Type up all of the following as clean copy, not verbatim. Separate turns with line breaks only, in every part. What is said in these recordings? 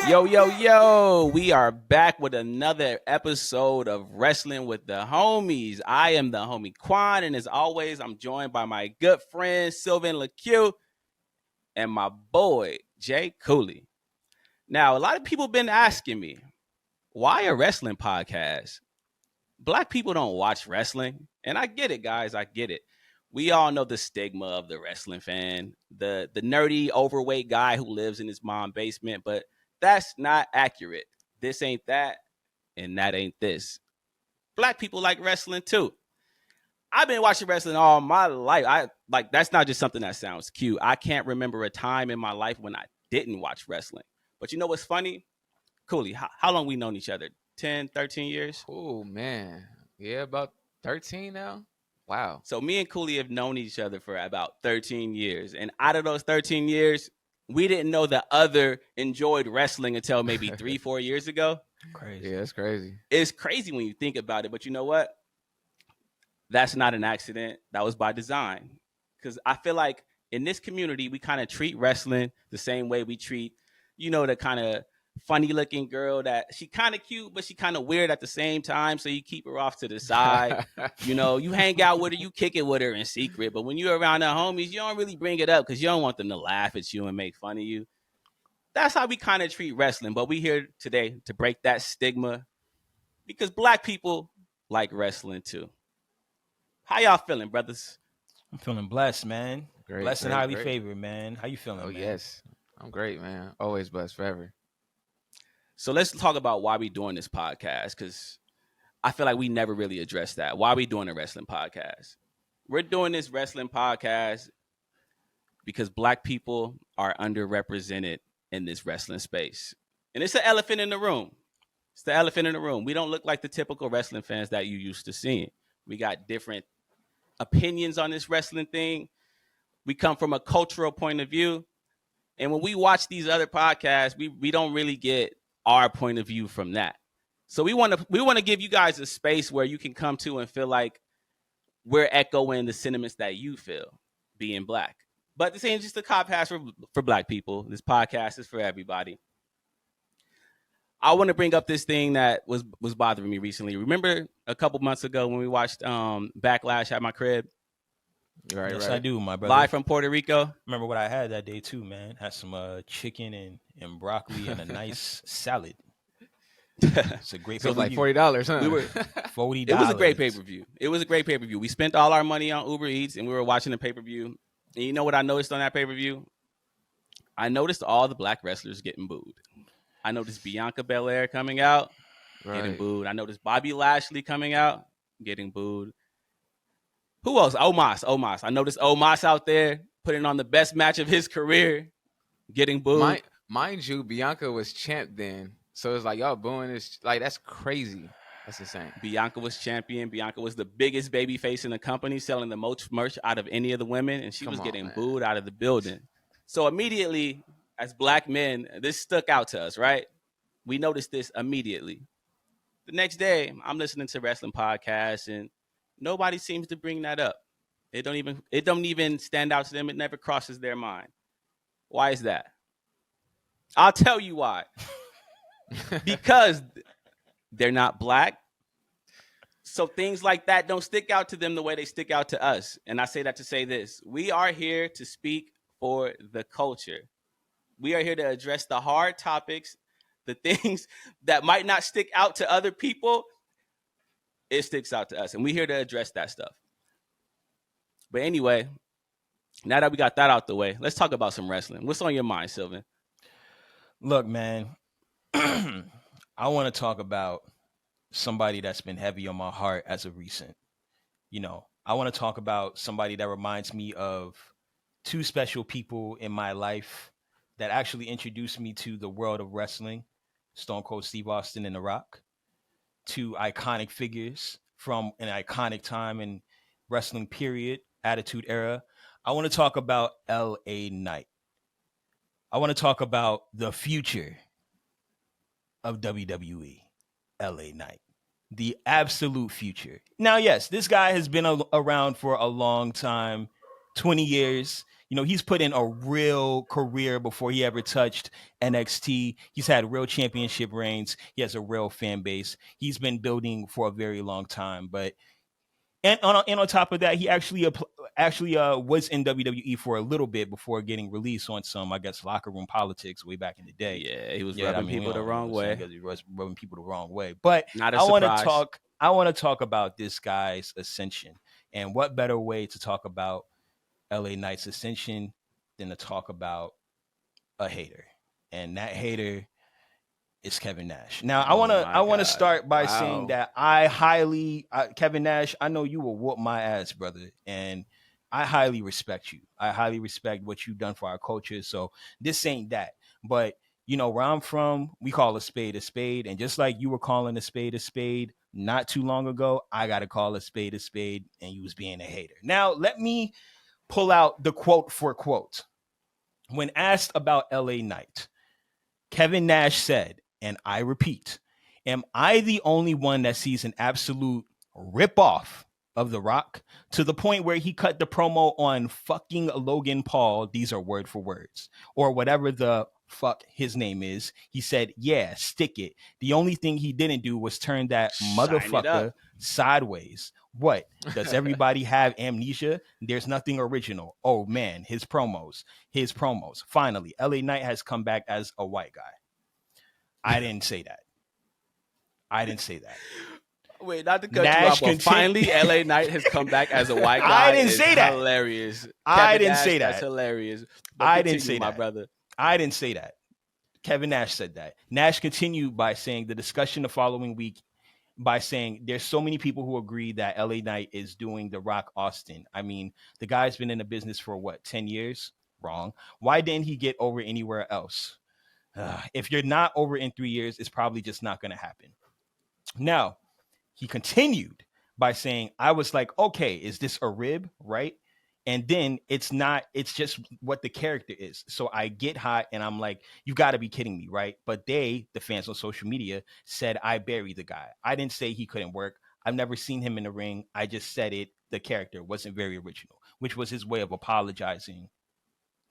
Yo, yo, yo, we are back with another episode of Wrestling with the Homies. I am the homie Qwan, and as always, I'm joined by my good friend Sylvan and my boy Jay Cooley. Now, a lot of people have been asking me, why a wrestling podcast? Black people don't watch wrestling, and I get it, guys. I get it. We all know the stigma of the wrestling fan, the nerdy, overweight guy who lives in his mom's basement, but that's not accurate. This ain't that, and that ain't this. Black people like wrestling too. I've been watching wrestling all my life. That's not just something that sounds cute. I can't remember a time in my life when I didn't watch wrestling. But you know what's funny? Cooley, how long we known each other? 10, 13 years?
Oh man. Yeah, about 13 now. Wow.
So me and Cooley have known each other for about 13 years. And out of those 13 years, we didn't know the other enjoyed wrestling until maybe 3-4 years ago.
Crazy.
Yeah, it's crazy.
It's crazy when you think about it. But you know what? That's not an accident. That was by design. Because I feel like in this community, we kind of treat wrestling the same way we treat, the kind of funny looking girl that she kind of cute, but she kind of weird at the same time. So you keep her off to the side. You hang out with her, you kick it with her in secret. But when you're around the homies, you don't really bring it up because you don't want them to laugh at you and make fun of you. That's how we kind of treat wrestling. But we here today to break that stigma because Black people like wrestling too. How y'all feeling, brothers?
I'm feeling blessed, man.
Great.
Blessed and highly
great.
favored, man. How you feeling,
Oh
man?
yes. I'm great, man. Always blessed forever.
So let's talk about why we doing this podcast because I feel like we never really addressed that. Why we doing a wrestling podcast? We're doing this wrestling podcast because Black people are underrepresented in this wrestling space. And it's the elephant in the room. It's the elephant in the room. We don't look like the typical wrestling fans that you used to seeing. We got different opinions on this wrestling thing. We come from a cultural point of view. And when we watch these other podcasts, we don't really get our point of view from that. So we want to give you guys a space where you can come to and feel like we're echoing the sentiments that you feel being Black. But this ain't just a podcast for Black people. This podcast is for everybody. I want to bring up this thing that was bothering me recently. Remember a couple months ago when we watched Backlash at my crib?
Right,
Yes,
right.
I do, my brother.
Live from Puerto Rico.
Remember what I had that day too, man. Had some chicken and broccoli and a nice salad. It's a great
So it was like
pay-per-view.
$40, huh?
We were
$40.
It was a great pay-per-view. It was a great pay-per-view. We spent all our money on Uber Eats and we were watching the pay-per-view. And you know what I noticed on that pay-per-view? I noticed all the Black wrestlers getting booed. I noticed Bianca Belair coming out, getting booed. I noticed Bobby Lashley coming out, getting booed. Who else? Omos. I noticed Omos out there putting on the best match of his career, getting booed.
Mind you, Bianca was champ then. So it's like y'all booing this, like that's crazy. That's insane.
Bianca was champion. Bianca was the biggest baby face in the company, selling the most merch out of any of the women, and she was getting booed out of the building. So immediately, as Black men, this stuck out to us, right? We noticed this immediately. The next day, I'm listening to wrestling podcasts, and nobody seems to bring that up. It don't even stand out to them. It never crosses their mind. Why is that? I'll tell you why. Because they're not Black. So things like that don't stick out to them the way they stick out to us. And I say that to say this. We are here to speak for the culture. We are here to address the hard topics, the things that might not stick out to other people. It sticks out to us. And we're here to address that stuff. But anyway, now that we got that out the way, let's talk about some wrestling. What's on your mind, Sylvan?
Look, man, I want to talk about somebody that's been heavy on my heart as of recent. I want to talk about somebody that reminds me of two special people in my life that actually introduced me to the world of wrestling, Stone Cold Steve Austin and The Rock. Two iconic figures from an iconic time in wrestling period, Attitude Era. I want to talk about LA Knight. I want to talk about the future of WWE, LA Knight. The absolute future. Now, yes, this guy has been around for a long time, 20 years. he's put in a real career before he ever touched NXT. He's had real championship reigns. He has a real fan base. He's been building for a very long time. But and on top of that, he actually was in WWE for a little bit before getting released on some, I guess, locker room politics way back in the day.
Yeah, he was rubbing people the wrong way.
He was rubbing people the wrong way. But
Not a
I want
surprise.
to talk about this guy's ascension, and what better way to talk about LA Knight's ascension than to talk about a hater, and that hater is Kevin Nash. Now, I want to start by saying that Kevin Nash, I know you will whoop my ass, brother, and I highly respect you. I highly respect what you've done for our culture. So this ain't that, but where I'm from, we call a spade, and just like you were calling a spade not too long ago, I got to call a spade, and you was being a hater. Now, let me pull out the quote for quote. When asked about LA Knight, Kevin Nash said, and I repeat, am I the only one that sees an absolute ripoff of The Rock to the point where he cut the promo on fucking Logan Paul? These are word for words, or whatever the fuck his name is. He said, yeah, stick it. The only thing he didn't do was turn that motherfucker sideways. What? Does everybody have amnesia? There's nothing original. Oh man, his promos. Finally, LA Knight has come back as a white guy. I didn't say that.
Wait, not to cut you off, but finally LA Knight has come back as a white guy.
I didn't say that.
Hilarious.
I didn't say that.
That's hilarious.
I didn't say that,
my brother.
I didn't say that. Kevin Nash said that. Nash continued by saying the discussion the following week by saying there's so many people who agree that LA Knight is doing The Rock Austin. I mean, the guy's been in the business for 10 years? Wrong. Why didn't he get over anywhere else? If you're not over in 3 years, it's probably just not going to happen. Now, he continued by saying, I was like, okay, is this a rib? Right. And then it's not, it's just what the character is. So I get hot and I'm like, you got to be kidding me. Right. But the fans on social media said I buried the guy. I didn't say he couldn't work. I've never seen him in the ring. I just said it. The character wasn't very original, which was his way of apologizing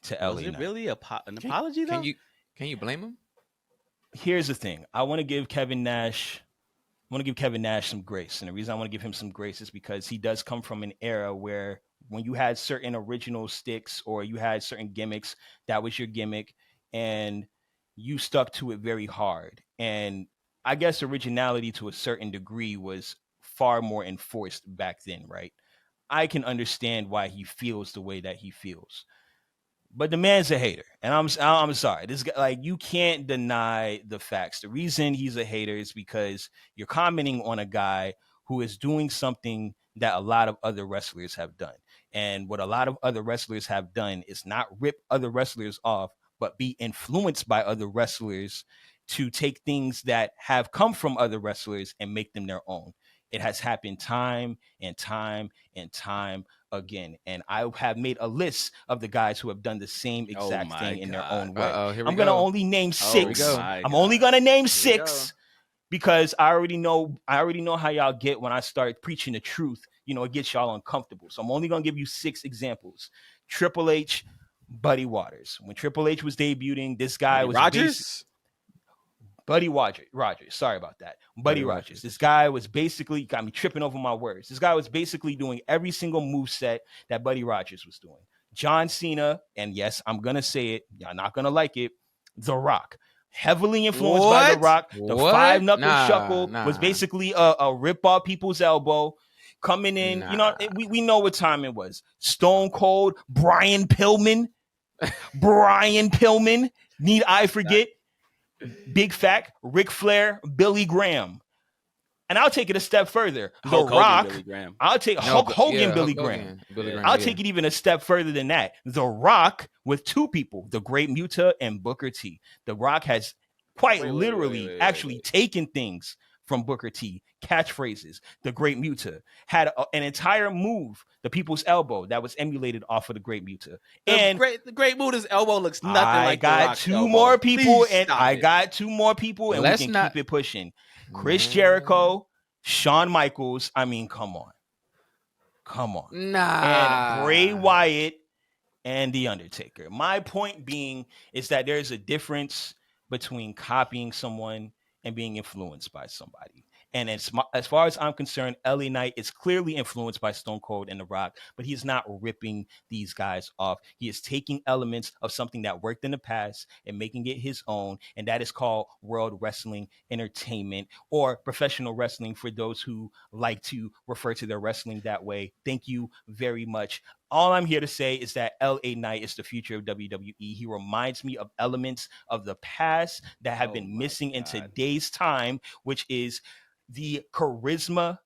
to LA.
Was it really an apology though?
Can you blame him?
Here's the thing. I want to give Kevin Nash some grace. And the reason I want to give him some grace is because he does come from an era where when you had certain original sticks or you had certain gimmicks, that was your gimmick and you stuck to it very hard. And I guess originality to a certain degree was far more enforced back then, right? I can understand why he feels the way that he feels. But the man's a hater, and I'm sorry. This guy, like, you can't deny the facts. The reason he's a hater is because you're commenting on a guy who is doing something that a lot of other wrestlers have done. And what a lot of other wrestlers have done is not rip other wrestlers off, but be influenced by other wrestlers to take things that have come from other wrestlers and make them their own. It has happened time and time and time again. And I have made a list of the guys who have done the same exact thing in their own way. I'm going to only name 6. I'm only going to name 6 because I already know how y'all get when I start preaching the truth. It gets y'all uncomfortable. So I'm only going to give you 6 examples. Triple H, Buddy Waters. When Triple H was debuting, this guy was Buddy Rogers. Sorry about that. Buddy Rogers. This guy was basically, got me tripping over my words. This guy was basically doing every single moveset that Buddy Rogers was doing. John Cena, and yes, I'm going to say it. Y'all not going to like it. The Rock. Heavily influenced by The Rock. The 5-knuckle shuckle was basically a rip off people's elbow. Coming in, we know what time it was. Stone Cold, Brian Pillman. Need I forget? Big fact, Ric Flair, Billy Graham. And I'll take it a step further. The Rock. I'll take Hulk Hogan, Billy Graham. I'll take it even a step further than that. The Rock with 2 people, the Great Muta and Booker T. The Rock has quite literally taken things from Booker T. Catchphrases. The Great Muta had an entire move, the People's Elbow, that was emulated off of the Great Muta. And
the Great Muta's elbow looks nothing like the Rock's
elbow. I got 2 more people, and we can keep it pushing. Chris Jericho, Shawn Michaels. I mean, come on.
Nah.
And Bray Wyatt and The Undertaker. My point being is that there's a difference between copying someone and being influenced by somebody. And as far as I'm concerned, LA Knight is clearly influenced by Stone Cold and The Rock, but he's not ripping these guys off. He is taking elements of something that worked in the past and making it his own. And that is called World Wrestling Entertainment, or professional wrestling for those who like to refer to their wrestling that way. Thank you very much. All I'm here to say is that LA Knight is the future of WWE. He reminds me of elements of the past that have been missing in today's time, which is the charisma,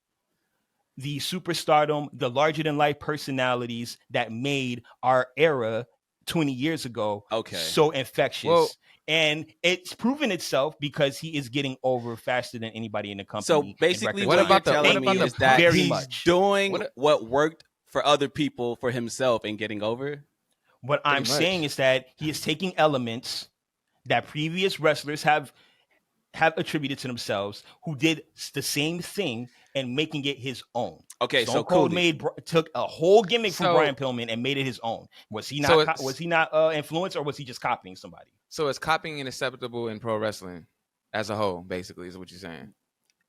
the superstardom, the larger than life personalities that made our era 20 years ago so infectious.
Well,
and it's proven itself because he is getting over faster than anybody in the company.
So basically,
what
what
you're
telling me is that
very
he's
much
doing what worked for other people for himself and getting over?
What I'm saying is that he is taking elements that previous wrestlers have attributed to themselves, who did the same thing, and making it his own.
Okay,
Stone
so
Cold
Cooley
took a whole gimmick from Brian Pillman and made it his own. Was he not influenced, or was he just copying somebody?
So is copying acceptable in pro wrestling as a whole? Basically, is what you're saying.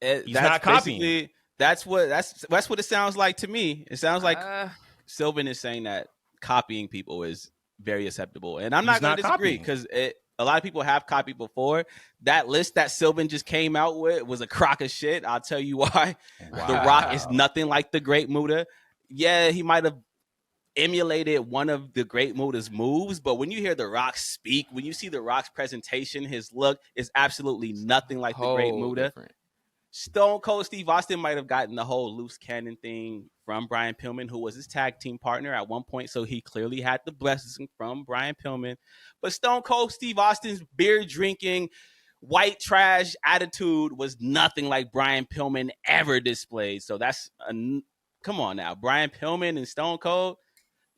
He's not copying.
That's what it sounds like to me. It sounds like Sylvan is saying that copying people is very acceptable, and I'm not going to disagree, because a lot of people have copied before. That list that Sylvan just came out with was a crock of shit. I'll tell you why. Wow. The Rock is nothing like the Great Muta. Yeah, he might have emulated one of the Great Muta's moves, but when you hear The Rock speak, when you see The Rock's presentation, his look is absolutely nothing like the Great Muta. Different. Stone Cold Steve Austin might have gotten the whole loose cannon thing from Brian Pillman, who was his tag team partner at one point, so he clearly had the blessing from Brian Pillman. But Stone Cold Steve Austin's beer-drinking, white trash attitude was nothing like Brian Pillman ever displayed. So that's come on now, Brian Pillman and Stone Cold.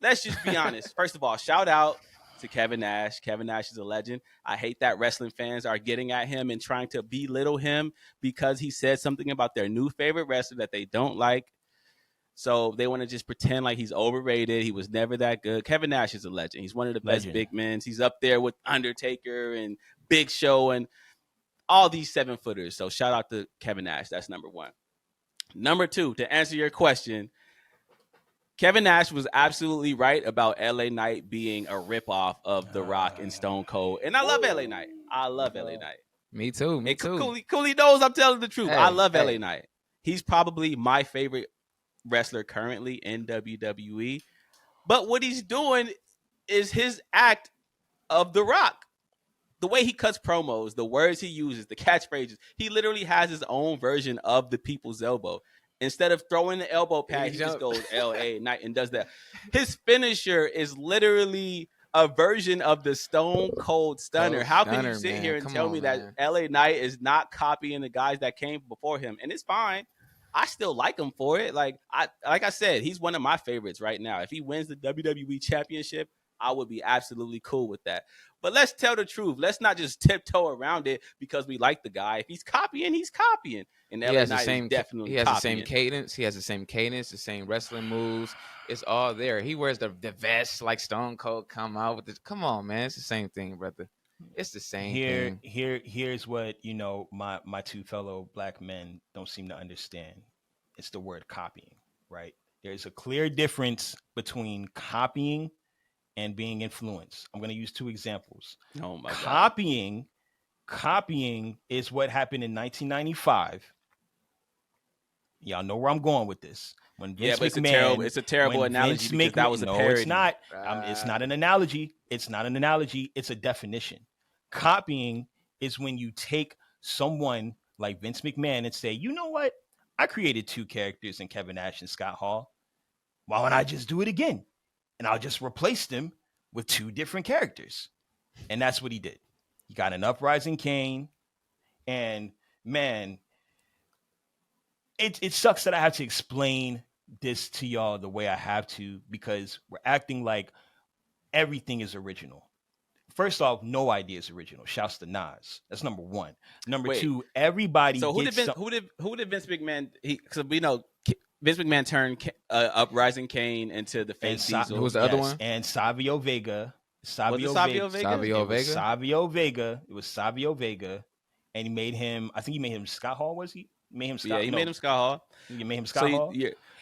Let's just be honest. First of all, shout out to Kevin Nash. Kevin Nash is a legend. I hate that wrestling fans are getting at him and trying to belittle him because he said something about their new favorite wrestler that they don't like. So they want to just pretend like he's overrated. He was never that good. Kevin Nash is a legend. He's one of the best big men. He's up there with Undertaker and Big Show and all these 7-footers. So shout out to Kevin Nash. That's number one. Number two, to answer your question, Kevin Nash was absolutely right about LA Knight being a ripoff of The Rock and Stone Cold. And I love LA Knight. I love LA Knight.
Me too. Me too.
Cooley knows I'm telling the truth. Hey, I love LA Knight. He's probably my favorite wrestler currently in WWE. But what he's doing is his act of The Rock. The way he cuts promos, the words he uses, the catchphrases, he literally has his own version of the people's elbow. Instead of throwing the elbow pad, he just goes LA Knight and does that. His finisher is literally a version of the Stone Cold Stunner. How can you sit here and tell me that LA Knight is not copying the guys that came before him? And it's fine. I still like him for it. Like I said, he's one of my favorites right now. If he wins the WWE Championship, I would be absolutely cool with that. But let's tell the truth. Let's not just tiptoe around it because we like the guy. If he's copying, he's copying. And LA Knight is definitely
he has
copying.
The same cadence. He has the same cadence, the same wrestling moves. It's all there. He wears the vest like Stone Cold come out with it. Come on, man. It's the same thing, brother. It's the same thing.
Here's what, my two fellow black men don't seem to understand. It's the word copying, right? There's a clear difference between copying and being influenced. I'm going to use two examples.
Oh my
God. Copying is what happened in 1995. Y'all know where I'm going with this. When Vince McMahon,
it's a terrible analogy because that was a parody.
It's not. It's not an analogy. It's not an analogy. It's a definition. Copying is when you take someone like Vince McMahon and say, you know what? I created 2 characters in Kevin Nash and Scott Hall. Why don't I just do it again? And I'll just replace them with 2 different characters. And that's what he did. He got an Uprising Kane. And man, it sucks that I have to explain this to y'all the way I have to, because we're acting like everything is original. First off, no idea is original. Shouts to Nas. That's number one. Number two, everybody.
So who did Vince McMahon? Because we know Vince McMahon turned Uprising Kane into the fake Diesel.
Who was the other one?
And Savio Vega.
Was it Savio Vega?
Savio Vega.
Savio Vega. It was Savio Vega, and he made him. I think he made him Scott Hall. Was he? Made him Scott.
Yeah, he made him Scott Hall.
You made him Scott Hall.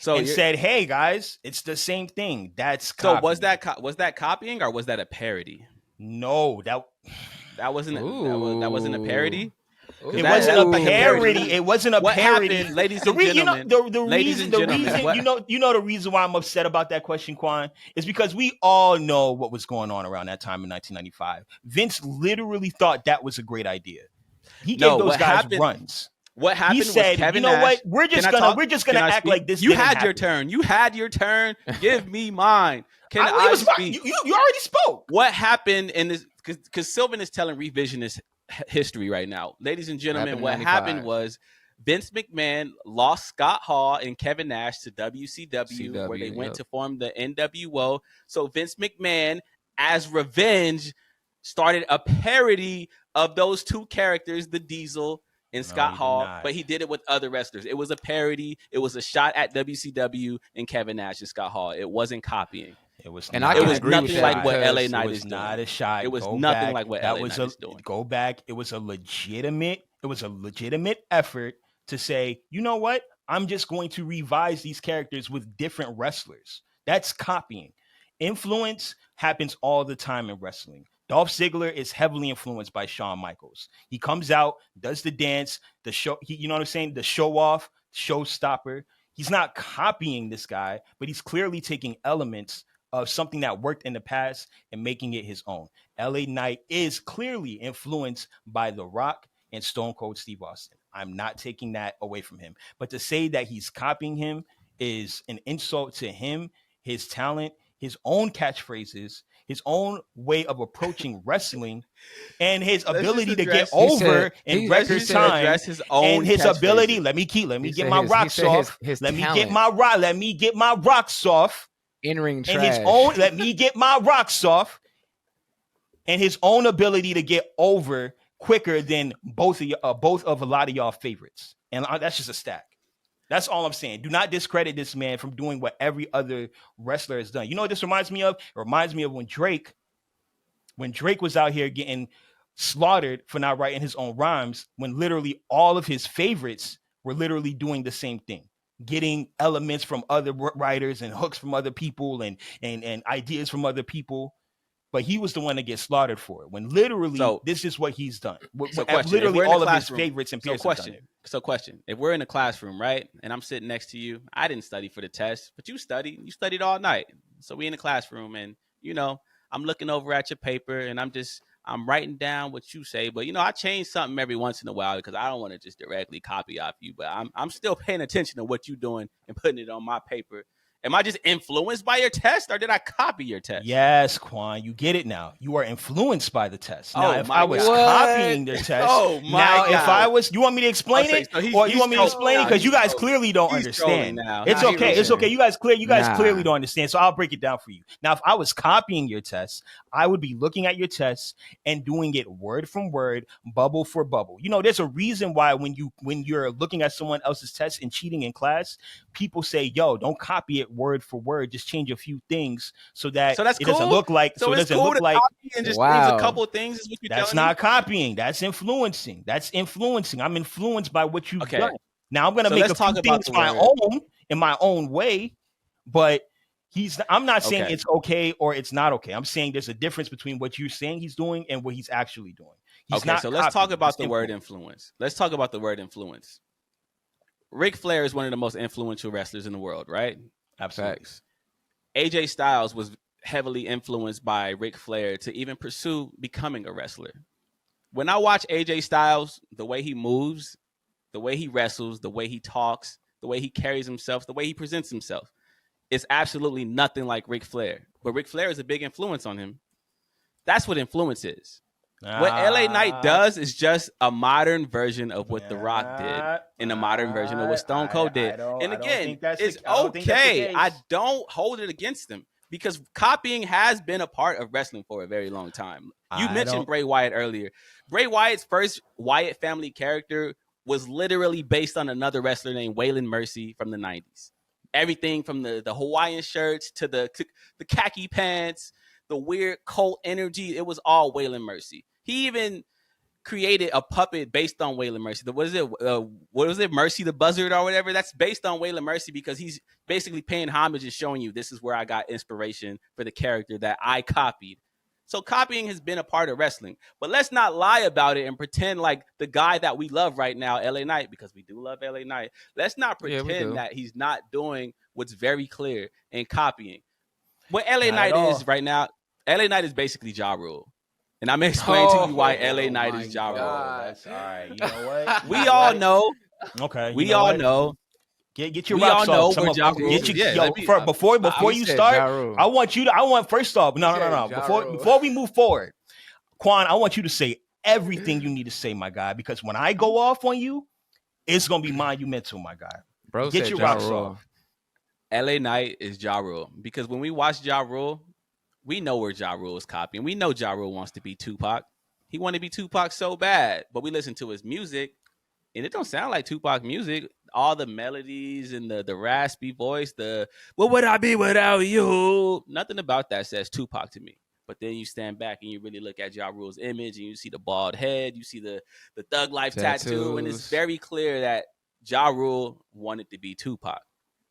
And
said, "Hey guys, it's the same thing." That's
copying. So was that copying or was that a parody?
No, that
wasn't that wasn't a parody.
It wasn't a parody. It wasn't a parody,
happened, ladies and gentlemen.
You know the reason why I'm upset about that question, Qwan, is because we all know what was going on around that time in 1995. Vince literally thought that was a great idea. He gave those guys runs.
What happened?
He said,
was Kevin
"You know
Nash,
what? We're just gonna act like this."
You had your turn. You had your turn. Give me mine. I speak?
You already spoke.
What happened in this? Because Sylvan is telling revisionist history right now, ladies and gentlemen. What happened was Vince McMahon lost Scott Hall and Kevin Nash to WCW, where they went to form the NWO. So Vince McMahon, as revenge, started a parody of those two characters, the Diesel and Scott Hall, but he did it with other wrestlers. It was a parody. It was a shot at WCW and Kevin Nash and Scott Hall. It wasn't copying.
It was.
And
not,
I
it was nothing like what LA Knight is
doing.
Not
a shot.
It was nothing like what LA Knight is doing.
Go back. It was a legitimate. It was a legitimate effort to say, you know what? I'm just going to revise these characters with different wrestlers. That's copying. Influence happens all the time in wrestling. Dolph Ziggler is heavily influenced by Shawn Michaels. He comes out, does the dance, the show, you know what I'm saying? The show off, showstopper. He's not copying this guy, but he's clearly taking elements of something that worked in the past and making it his own. LA Knight is clearly influenced by The Rock and Stone Cold Steve Austin. I'm not taking that away from him. But to say that he's copying him is an insult to him, his talent, his own catchphrases, his own way of approaching wrestling, and his ability to get over in record time, and his ability. Let me get my rocks off. Let me get my rocks off.
In-ring trash.
And his own. Let me get my rocks off. And his own ability to get over quicker than both of a lot of y'all favorites. And that's just a stack. That's all I'm saying. Do not discredit this man from doing what every other wrestler has done. You know what this reminds me of? It reminds me of when Drake was out here getting slaughtered for not writing his own rhymes, when literally all of his favorites were literally doing the same thing, getting elements from other writers and hooks from other people and ideas from other people. But he was the one that gets slaughtered for it. When literally, this is what he's done. Literally, all of his favorites and peers have done it.
So, question: if we're in a classroom, right, and I'm sitting next to you, I didn't study for the test, but you studied. You studied all night. So we in a classroom, and I'm looking over at your paper, and I'm writing down what you say. But I change something every once in a while because I don't want to just directly copy off you. But I'm still paying attention to what you're doing and putting it on my paper. Am I just influenced by your test, or did I copy your test?
Yes, Qwan, you get it now. You are influenced by the test. Now, if I was copying their test, if I was, you want me to explain it, or you want me to explain it because you guys clearly don't understand. It's okay. It's okay. You guys clearly don't understand. So I'll break it down for you. Now, if I was copying your test, I would be looking at your test and doing it word from word, bubble for bubble. There's a reason why when you're looking at someone else's test and cheating in class, people say, "Yo, don't copy it word for word, just change a few things so that
it
doesn't look like
just change a couple of things." Is what you're
That's not copying. That's influencing. I'm influenced by what you've done. Now I'm going to make a few things my own in my own way, but I'm not saying it's okay or it's not okay. I'm saying there's a difference between what you're saying he's doing and what he's actually doing.
So let's talk about the word influence. Let's talk about the word influence. Ric Flair is one of the most influential wrestlers in the world, right?
Absolutely.
AJ Styles was heavily influenced by Ric Flair to even pursue becoming a wrestler. When I watch AJ Styles, the way he moves, the way he wrestles, the way he talks, the way he carries himself, the way he presents himself, it's absolutely nothing like Ric Flair. But Ric Flair is a big influence on him. That's what influence is. What LA Knight does is just a modern version of what The Rock did and a modern version of what Stone Cold did. And again, it's okay. I don't hold it against them because copying has been a part of wrestling for a very long time. You mentioned Bray Wyatt earlier. Bray Wyatt's first Wyatt family character was literally based on another wrestler named Waylon Mercy from the 90s. Everything from the Hawaiian shirts to the khaki pants, the weird cult energy. It was all Waylon Mercy. He even created a puppet based on Waylon Mercy. What was it? Mercy the Buzzard or whatever? That's based on Waylon Mercy because he's basically paying homage and showing you this is where I got inspiration for the character that I copied. So copying has been a part of wrestling. But let's not lie about it and pretend like the guy that we love right now, LA Knight, because we do love LA Knight. Let's not pretend that he's not doing what's very clear and copying. What LA Knight is right now, LA Knight is basically Ja Rule. And I'm explaining to you why LA Knight is Ja Rule.
That's all right. You know what?
We all know.
Okay.
We all know.
Get your rocks off. Before you start, I want first off, no. Before we move forward, Qwan, I want you to say everything you need to say, my guy, because when I go off on you, it's gonna be monumental, my guy.
Bro,
get your rocks off.
LA Knight is Ja Rule because when we watch Ja Rule, we know where Ja Rule is copying. We know Ja Rule wants to be Tupac. He wanted to be Tupac so bad, but we listen to his music, and it don't sound like Tupac music. All the melodies and the raspy voice, what would I be without you? Nothing about that says Tupac to me. But then you stand back and you really look at Ja Rule's image and you see the bald head, you see the Thug Life tattoo, and it's very clear that Ja Rule wanted to be Tupac.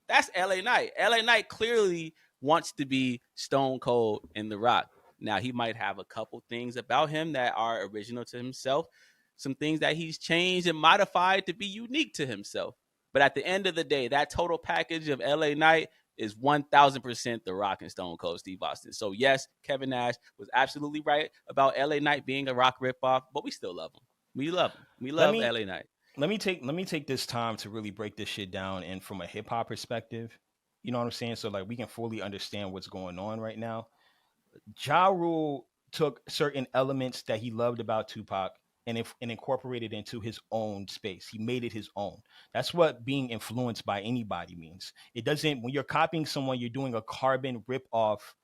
That's LA Knight. LA Knight clearly wants to be Stone Cold in The Rock. Now, he might have a couple things about him that are original to himself, some things that he's changed and modified to be unique to himself. But at the end of the day, that total package of LA Knight is 1,000% The Rock and Stone Cold Steve Austin. So yes, Kevin Nash was absolutely right about LA Knight being a Rock ripoff, but we still love him. We love him. We love LA Knight.
Let me take this time to really break this shit down and from a hip hop perspective. You know what I'm saying? So like we can fully understand what's going on right now. Ja Rule took certain elements that he loved about Tupac and incorporated into his own space. He made it his own. That's what being influenced by anybody means. It doesn't, when you're copying someone, you're doing a carbon rip off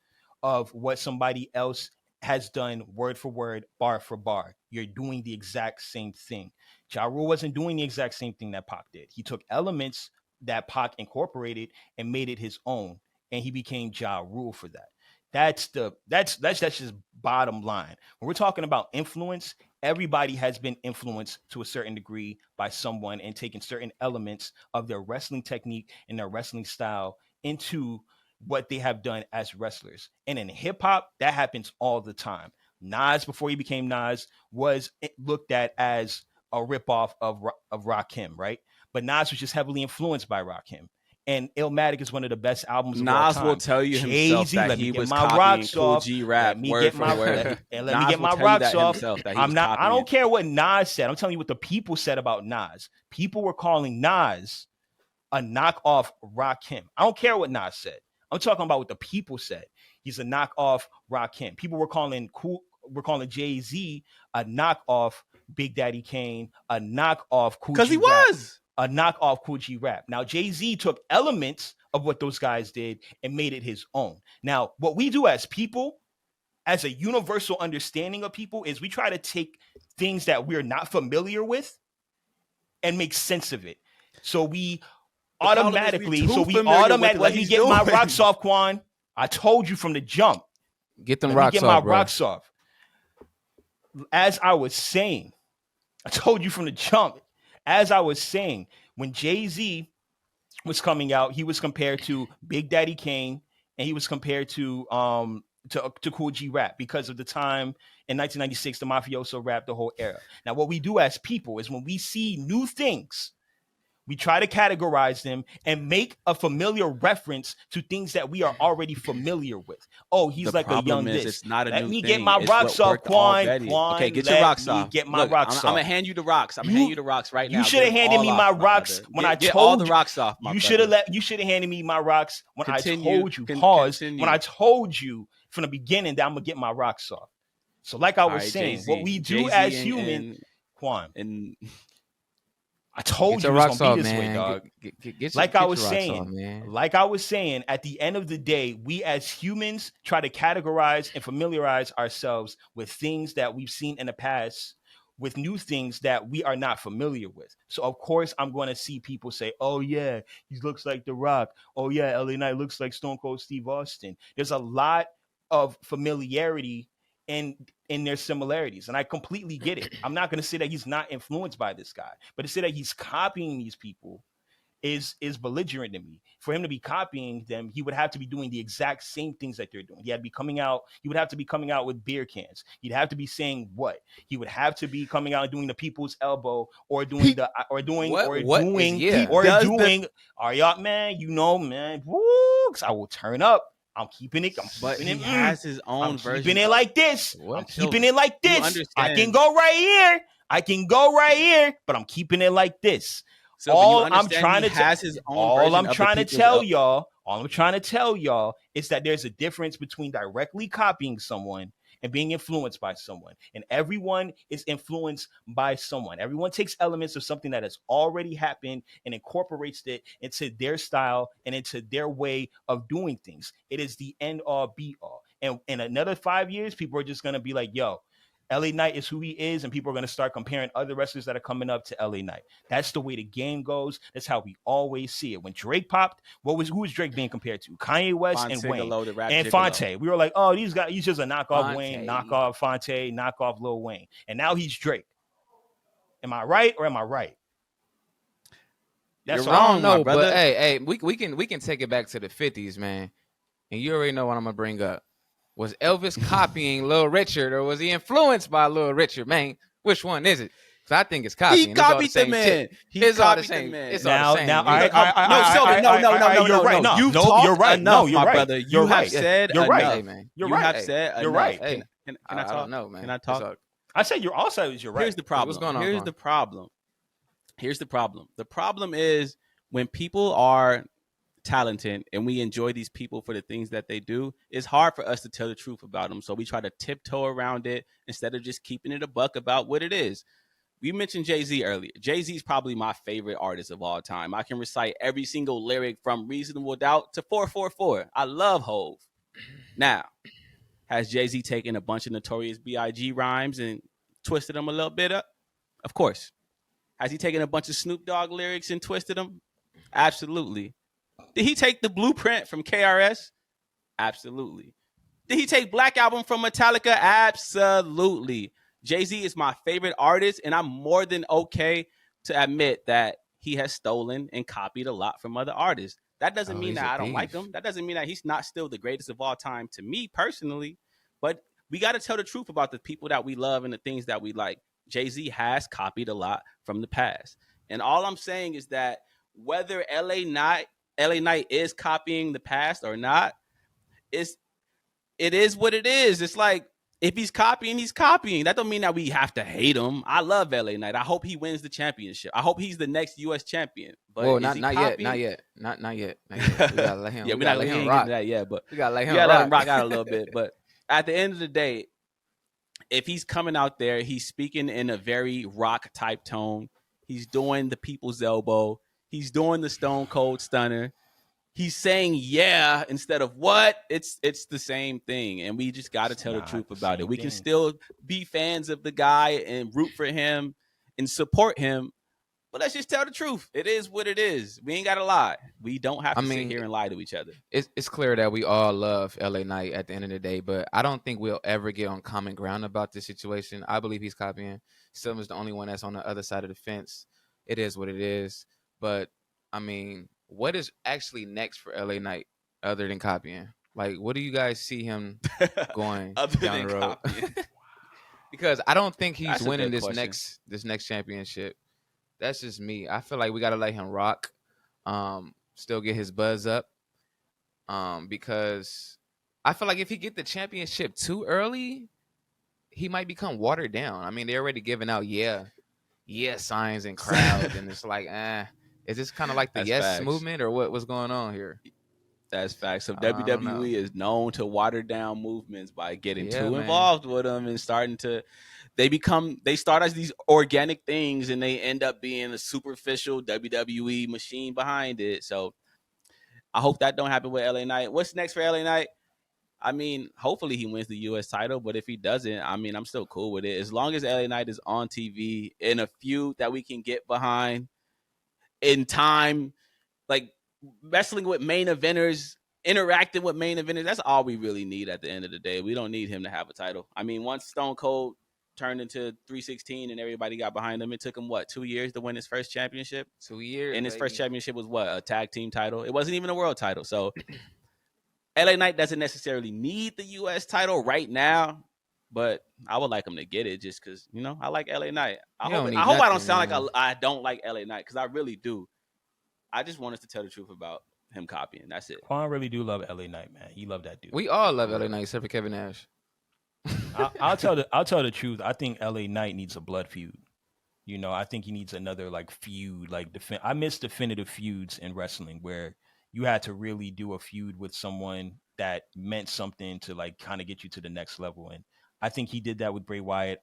of what somebody else has done word for word, bar for bar. You're doing the exact same thing. Ja Rule wasn't doing the exact same thing that Pac did. He took elements that Pac incorporated and made it his own, and he became Ja Rule for that. That's just bottom line. When we're talking about influence, everybody has been influenced to a certain degree by someone and taken certain elements of their wrestling technique and their wrestling style into what they have done as wrestlers. And in hip hop, that happens all the time. Nas, before he became Nas, was looked at as a ripoff of Rakim, right? But Nas was just heavily influenced by Rakim. And Illmatic is one of the best albums of all
Nas
time.
will tell you himself that he was copying Cool G Rap word for word.
And let me get my rocks off. I don't care what Nas said. I'm telling you what the people said about Nas. People were calling Nas a knockoff Rakim. I don't care what Nas said. I'm talking about what the people said. He's a knockoff Rakim. People were calling Jay-Z a knockoff Big Daddy Kane, a knockoff Cool G Rap. Because he was a knockoff Cool G Rap. Now, Jay-Z took elements of what those guys did and made it his own. Now, what we do as people, as a universal understanding of people, is we try to take things that we're not familiar with and make sense of it. So we automatically, let me get my rocks off, Qwan. I told you from the jump.
Get them rocks off,
Get my rocks off. As I was saying, I told you from the jump. As I was saying, when Jay-Z was coming out, he was compared to Big Daddy Kane, and he was compared to Cool G Rap because of the time in 1996, the mafioso rap, the whole era. Now, what we do as people is when we see new things, we try to categorize them and make a familiar reference to things that we are already familiar with. Oh, he's like a young this.
It's not a
Let
new
me
thing.
get my rocks off, Qwan.
Okay, get your rocks off.
Get my rocks off.
I'm gonna hand you the rocks. I'm gonna hand you the rocks right now.
You should have handed me my rocks when I told you.
Get all the rocks off.
You should have handed me my rocks when I told you. When I told you from the beginning that I'm gonna get my rocks off. So, like I was saying, what we do as human, Qwan, and I told you it was gonna be this way, dog. Like I was saying, at the end of the day, we as humans try to categorize and familiarize ourselves with things that we've seen in the past with new things that we are not familiar with. So of course I'm going to see people say, "Oh yeah, he looks like The Rock. Oh yeah, LA Knight looks like Stone Cold Steve Austin." There's a lot of familiarity in their similarities, and I completely get it. I'm not going to say that he's not influenced by this guy, but to say that he's copying these people is belligerent to me. For him to be copying them, he would have to be doing the exact same things that they're doing. He would have to be coming out with beer cans. He'd have to be saying what? He would have to be coming out and doing the people's elbow or doing are y'all, man, man, woo, 'cause I will turn up. I'm keeping it.
But he has his own version.
I'm keeping it like this. I'm keeping it like this. I can go right here. But I'm keeping it like this.
So all I'm trying to
tell y'all is that there's a difference between directly copying someone and being influenced by someone. And everyone is influenced by someone. Everyone takes elements of something that has already happened and incorporates it into their style and into their way of doing things. It is the end all be all. And in another 5 years, people are just going to be like, yo, LA Knight is who he is, and people are going to start comparing other wrestlers that are coming up to LA Knight. That's the way the game goes. That's how we always see it. When Drake popped, who was Drake being compared to? Kanye West and Wayne and Fonte. We were like, oh, these guys, he's just a knockoff Wayne, knockoff Fonte, knockoff Lil Wayne. And now he's Drake. Am I right or am I right?
That's wrong, no, brother. But hey, we can take it back to the 50s, man. And you already know what I'm gonna bring up. Was Elvis copying Little Richard, or was he influenced by Little Richard? Man, which one is it? Because I think it's copying.
He copied the man.
It's all the same. It's all the same.
No, you're right. You're right. No, you're right, brother. You have said enough. You're right, man. You have said enough. You're right. Can I talk? I don't know, man.
Can I talk? I said you're also you're right.
Here's the problem.
What's going on?
Here's the problem. The problem is when people are talented and we enjoy these people for the things that they do, it's hard for us to tell the truth about them. So we try to tiptoe around it instead of just keeping it a buck about what it is. We mentioned Jay-Z earlier. Jay-Z is probably my favorite artist of all time. I can recite every single lyric from Reasonable Doubt to 444. I love Hove. Now, has Jay-Z taken a bunch of Notorious B.I.G. rhymes and twisted them a little bit up? Of course. Has he taken a bunch of Snoop Dogg lyrics and twisted them? Absolutely. Did he take the Blueprint from KRS? Absolutely. Did he take Black Album from Metallica? Absolutely. Jay-Z is my favorite artist, and I'm more than okay to admit that he has stolen and copied a lot from other artists. That doesn't mean that I don't like him. That doesn't mean that he's not still the greatest of all time to me personally. But we got to tell the truth about the people that we love and the things that we like. Jay-Z has copied a lot from the past. And all I'm saying is that whether LA Knight is copying the past or not, it is what it is. It's like, if he's copying, he's copying. That don't mean that we have to hate him. I love LA Knight. I hope he wins the championship. I hope he's the next U.S. champion. But
not yet. We gotta let him.
Yeah, we're not letting him rock that yet. But
we gotta let him
rock out a little bit. But at the end of the day, if he's coming out there, he's speaking in a very rock type tone. He's doing the people's elbow. He's doing the Stone Cold Stunner. He's saying yeah instead of what. It's the same thing, and we just got to tell the truth about it. We can still be fans of the guy and root for him and support him, but let's just tell the truth. It is what it is. We ain't got to lie. We don't have to sit here and lie to each other.
It's clear that we all love LA Knight at the end of the day, but I don't think we'll ever get on common ground about this situation. I believe he's copying. Sylvan's the only one that's on the other side of the fence. It is what it is, but I mean, what is actually next for LA Knight other than copying? Like, what do you guys see him going down the road? Because I don't think he's winning this next championship. That's just me. I feel like we got to let him rock, still get his buzz up, because I feel like if he get the championship too early, he might become watered down. I mean, they're already giving out signs and crowds, and it's like, is this kind of like the movement or what's going on here?
That's facts. So WWE is known to water down movements by getting too involved with them and starting to, they start as these organic things and they end up being a superficial WWE machine behind it. So I hope that don't happen with LA Knight. What's next for LA Knight? I mean, hopefully he wins the U.S. title, but if he doesn't, I mean, I'm still cool with it. As long as LA Knight is on TV in a feud that we can get behind in time, like wrestling with main eventers, interacting with main eventers, that's all we really need at the end of the day. We don't need him to have a title. I mean, once Stone Cold turned into 316 and everybody got behind him, it took him, 2 years to win his first championship?
2 years.
And his first championship was a tag team title. It wasn't even a world title. So LA Knight doesn't necessarily need the U.S. title right now, but I would like him to get it just because, I like LA Knight. I hope I don't sound like I don't like LA Knight, because I really do. I just want us to tell the truth about him copying. That's it.
Quan really do love LA Knight, man. He love that dude.
We all love LA Knight except for Kevin Nash.
I'll tell the truth. I think LA Knight needs a blood feud. I think he needs another feud. I miss definitive feuds in wrestling where you had to really do a feud with someone that meant something to kind of get you to the next level. And I think he did that with Bray Wyatt,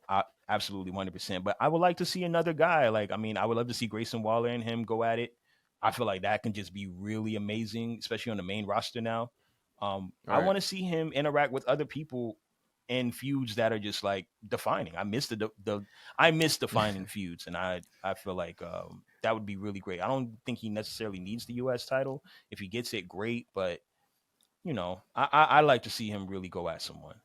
absolutely 100%. But I would like to see another guy. I would love to see Grayson Waller and him go at it. I feel like that can just be really amazing, especially on the main roster now. I want to see him interact with other people in feuds that are just defining. I miss defining feuds, and I feel like that would be really great. I don't think he necessarily needs the U.S. title. If he gets it, great. But I like to see him really go at someone.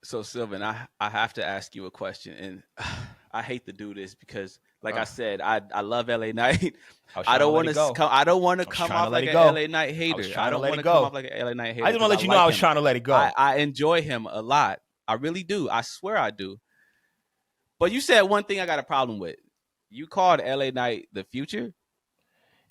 So Sylvan, I have to ask you a question, and I hate to do this because, like I said, I love LA Knight. I don't want to come off like an LA Knight hater. I don't want to come off like an LA Knight hater.
I just want to let you know I was trying to let it go.
I enjoy him a lot. I really do. I swear I do. But you said one thing I got a problem with. You called LA Knight the future?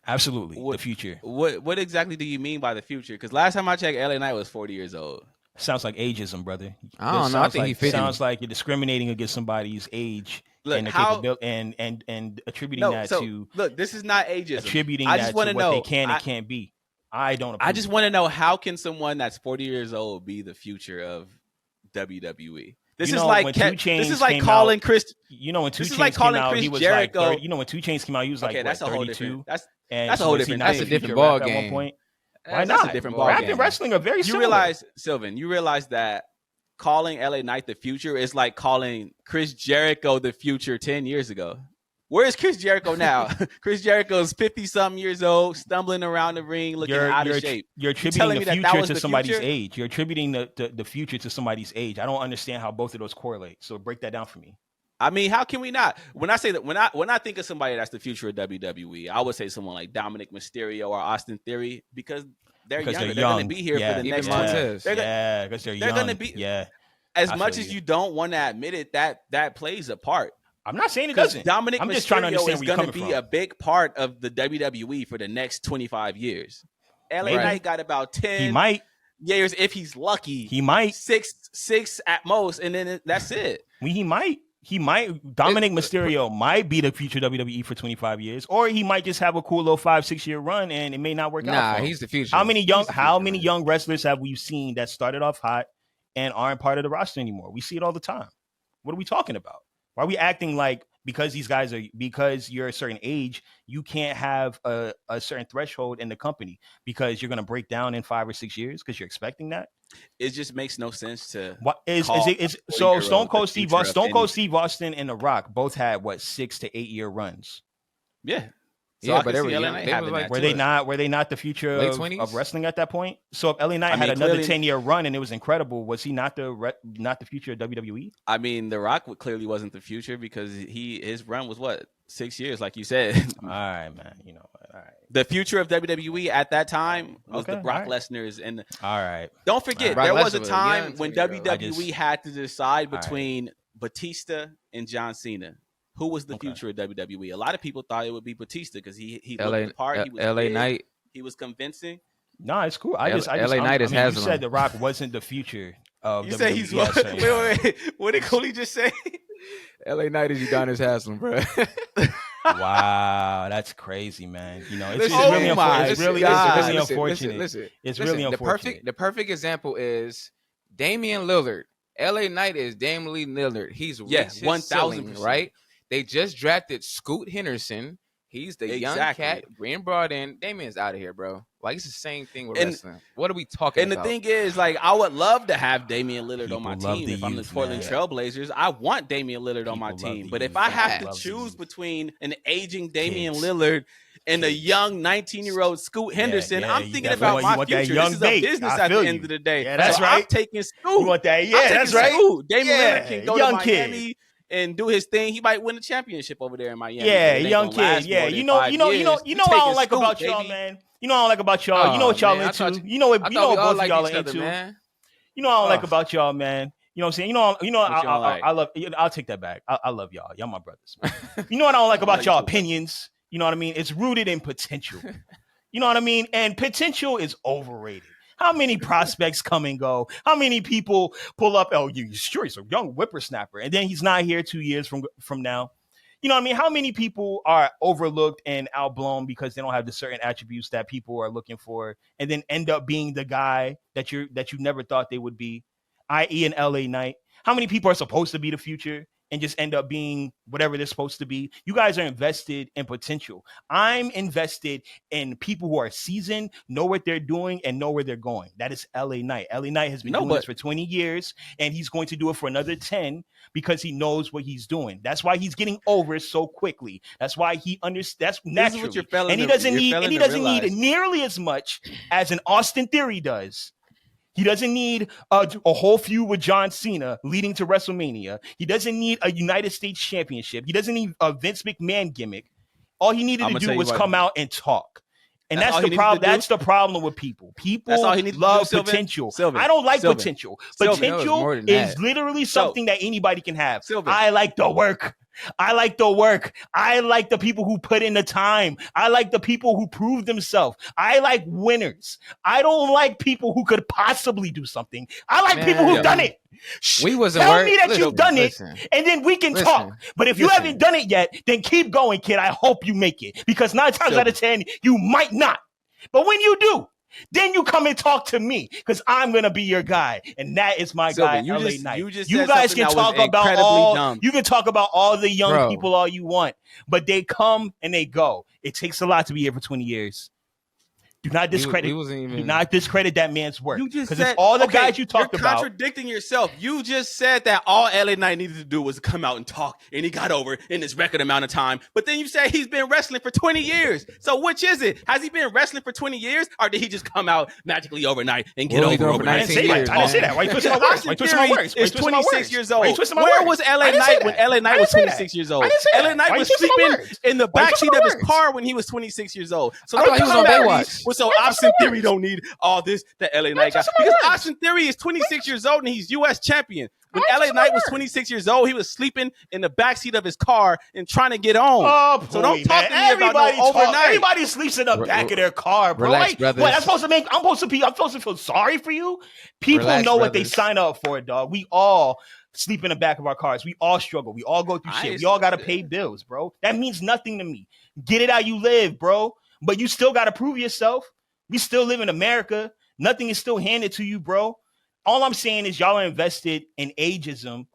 Absolutely, the future.
What exactly do you mean by the future? Because last time I checked, LA Knight was 40 years old.
Sounds like ageism, brother.
I don't know. I think he fits.
Sounds like you're discriminating against somebody's age and attributing that to.
Look, this is not ageism.
Attributing that to what they can and can't be. I don't.
I just want to know, how can someone that's 40 years old be the future of WWE? This is like calling Chris.
When 2 Chainz came out, he was
Jericho.
When 2 Chainz came out, he was
that's a whole
32.
different. That's a whole different.
That's a different ball game.
At one point.
Why
not?
That's a different ball
Rap
game.
and wrestling are very similar.
Sylvan, you realize that calling LA Knight the future is like calling Chris Jericho the future 10 years ago. Where is Chris Jericho now? Chris Jericho's 50-something years old, stumbling around the ring, looking out of shape.
You're attributing the future to somebody's age. You're attributing the future to somebody's age. I don't understand how both of those correlate. So break that down for me.
I mean, how can we not? When I say that, when I think of somebody that's the future of WWE, I would say someone like Dominic Mysterio or Austin Theory, because they're younger. They're going to be here for the next 20 years.
Because they're young.
They're going to be.
Yeah.
As much as you don't want to admit it, that plays a part.
I'm not saying it doesn't.
Dominic
I'm just
Mysterio
trying to understand
is going to be a big part of the WWE for the next 25 years. LA Knight got about 10 years if he's lucky.
He might.
Six at most, and then that's it.
He might. Dominic Mysterio might be the future WWE for 25 years, or he might just have a cool little 5-6 year run, and it may not work out.
Nah, he's the future.
How many young wrestlers have we seen that started off hot and aren't part of the roster anymore? We see it all the time. What are we talking about? Why are we acting like because you're a certain age, you can't have a certain threshold in the company because you're going to break down in 5 or 6 years because you're expecting that?
It just makes no sense to.
So Stone Cold Steve Austin and The Rock both had 6 to 8 year runs.
Yeah.
So but
were they not the future of wrestling at that point? So if LA Knight had another 10-year run and it was incredible, was he not the future of WWE?
I mean, The Rock clearly wasn't the future because his run was 6 years, like you said.
All right, man. All right.
The future of WWE at that time was the Brock Lesnar's and.
All right.
Don't forget, there was a time when WWE had to decide between Batista and John Cena. Who was the future of WWE? A lot of people thought it would be Batista because he looked the part. He was
LA
big.
Knight.
He was convincing.
No, it's cool. LA
Knight is Haslam.
You said The Rock wasn't the future of WWE.
You say he's what? Wait. What did Cooley just say?
LA Knight is Udonis Haslam, bro.
Wow, that's crazy, man. It's really unfortunate.
Listen,
it's really unfortunate.
The perfect example is Damian Lillard. LA Knight is Damian Lillard. He's 1,000%, right? They just drafted Scoot Henderson. He's the young cat being brought in. Damian's out of here, bro. Like, it's the same thing with
And-
wrestling. What are we talking
And
about?
the thing is, like, I would love to have Damian Lillard
People
on my
love
team
the
if I'm the
youth,
Portland
man.
Trailblazers. I want Damian Lillard on my
People love
team.
the
But if
youth.
I have
Facts.
to
Love the
choose
youth.
between an aging Damian
Kids.
Lillard and a
Kids.
young 19-year-old Scoot Henderson,
yeah,
I'm
you
thinking
definitely
about my
want that
future.
young
This is
bait.
a business
I
at the
feel
end
you.
of the day.
Yeah, that's
so
right.
I'm taking Scoot.
You want that?
I'm
Yeah,
taking
that's right.
Scoot. Damian
Yeah,
Lillard can go
young
to
kid.
Miami and do his thing. He might win a championship over there in Miami.
Yeah,
but it ain't
young
gonna
kid.
last
Yeah,
more than
you know,
5
you know,
years.
you know,
We
you know what I
taking
don't like
Scoot,
about y'all,
baby.
man. You know what I don't like about y'all. You know
Oh,
what y'all
man, I
into.
thought
You know what
I
you
thought
know
we
what
all
both of
liked
y'all
each
are
other,
into.
man.
You know what I don't like
Ugh.
about y'all, man. You know what I'm saying? You know,
What you don't like?
I love. I'll take that back. I love y'all. Y'all my brothers. You know what I don't like
I
about
love
y'all
you too, brother.
opinions. You know what I mean? It's rooted in potential. You know what I mean? And potential is overrated. How many prospects come and go? How many people pull up? Oh, you sure he's a young whippersnapper, and then he's not here 2 years from now. You know what I mean? How many people are overlooked and outblown because they don't have the certain attributes that people are looking for, and then end up being the guy that you never thought they would be, i.e., an LA Knight? How many people are supposed to be the future and just end up being whatever they're supposed to be? You guys are invested in potential. I'm invested in people who are seasoned, know what they're doing, and know where they're going. That is LA Knight. LA Knight has been doing this for 20 years, and he's going to do it for another 10 because he knows what he's doing. That's why he's getting over so quickly. That's why he understands. That's naturally.
This is what you're failing
And he
to-
doesn't
you're
need.
failing
And he
to
doesn't need
realize.
nearly as much as an Austin Theory does. He doesn't need a whole feud with John Cena leading to WrestleMania. He doesn't need a United States Championship. He doesn't need a Vince McMahon gimmick. All he needed
I'ma
to
tell
do
you
was
what.
come out and talk. And
That's
that's
all
the
he needed
problem.
to do?
That's the problem with people. People
That's all he needed to do,
love
Sylvan?
potential.
Sylvan,
I don't like
Sylvan,
potential.
Sylvan.
No, it's
Potential
more than
is
that.
literally something that anybody can have.
Sylvan.
I like the work. I like the work. I like the people who put in the time. I like the people who prove themselves. I like winners. I don't like people who could possibly do something. I like people who've
Man.
done it.
We wasn't
Tell
worried.
me that
Listen,
you've done
listen.
it, and then we can
Listen.
talk. But if you
Listen.
haven't done it yet, then keep going, kid. I hope you make it, because 9 times out of 10, you might not. But when you do, then you come and talk to me, because I'm gonna be your guy, and that is my
Sylvan,
guy,
you
LA
just-
Knight.
you just
You
said
guys
something
can
that was
talk about
incredibly
all.
dumb.
You can talk about all the young
Bro.
people all you want, but they come and they go. It takes a lot to be here for 20 years. Do not discredit.
We wasn't even.
Do not discredit that man's work,
You just
because
said
it's all the
okay,
guys you talked
you're
about.
contradicting yourself. You just said that all LA Knight needed to do was come out and talk, and he got over in this record amount of time. But then you said he's been wrestling for 20 years. So which is it? Has he been wrestling for 20 years, or did he just come out magically overnight and get
What was he
over
doing for
overnight?
I didn't say that. I didn't say that. Why you twisting my words? Why you twisting my words? Why you
Is
twisting my
26
words?
years
Why
old.
you twisting my
Where
words?
was LA
I didn't say
Knight
that.
when LA
I
Knight
didn't
was
say that.
26 years
I
old?
didn't say
LA
that.
Knight
Why you
was
twisting my
sleeping
words?
in the
Why you
backseat
twisting my
of his
words?
car when he was 26 years old. So
I
don't
thought he was
come
on
at me
Baywatch.
with so
Why you
Austin
twisting my
Theory
words?
don't need all this that LA Knight got,
twisting my
because
words?
Austin Theory is 26 years old and he's U.S. champion. When
Why you
LA
twisting my
Knight was
words?
26 years old, he was sleeping in the backseat of his car and trying to get on.
Oh,
So don't
boy,
talk
man.
to me about no overnight.
Everybody sleeps in the back of their car, bro.
Relax,
Like,
brothers.
what? I'm supposed to feel sorry for you? People
Relax,
know what they
brothers.
sign up for, dog. We all sleep in the back of our cars. We all struggle. We all go through
I
shit.
ain't-
We all got to pay bills, bro. That means nothing to me. Get it how you live, bro. But you still got to prove yourself. We still live in America. Nothing is still handed to you, bro. All I'm saying is y'all are invested in ageism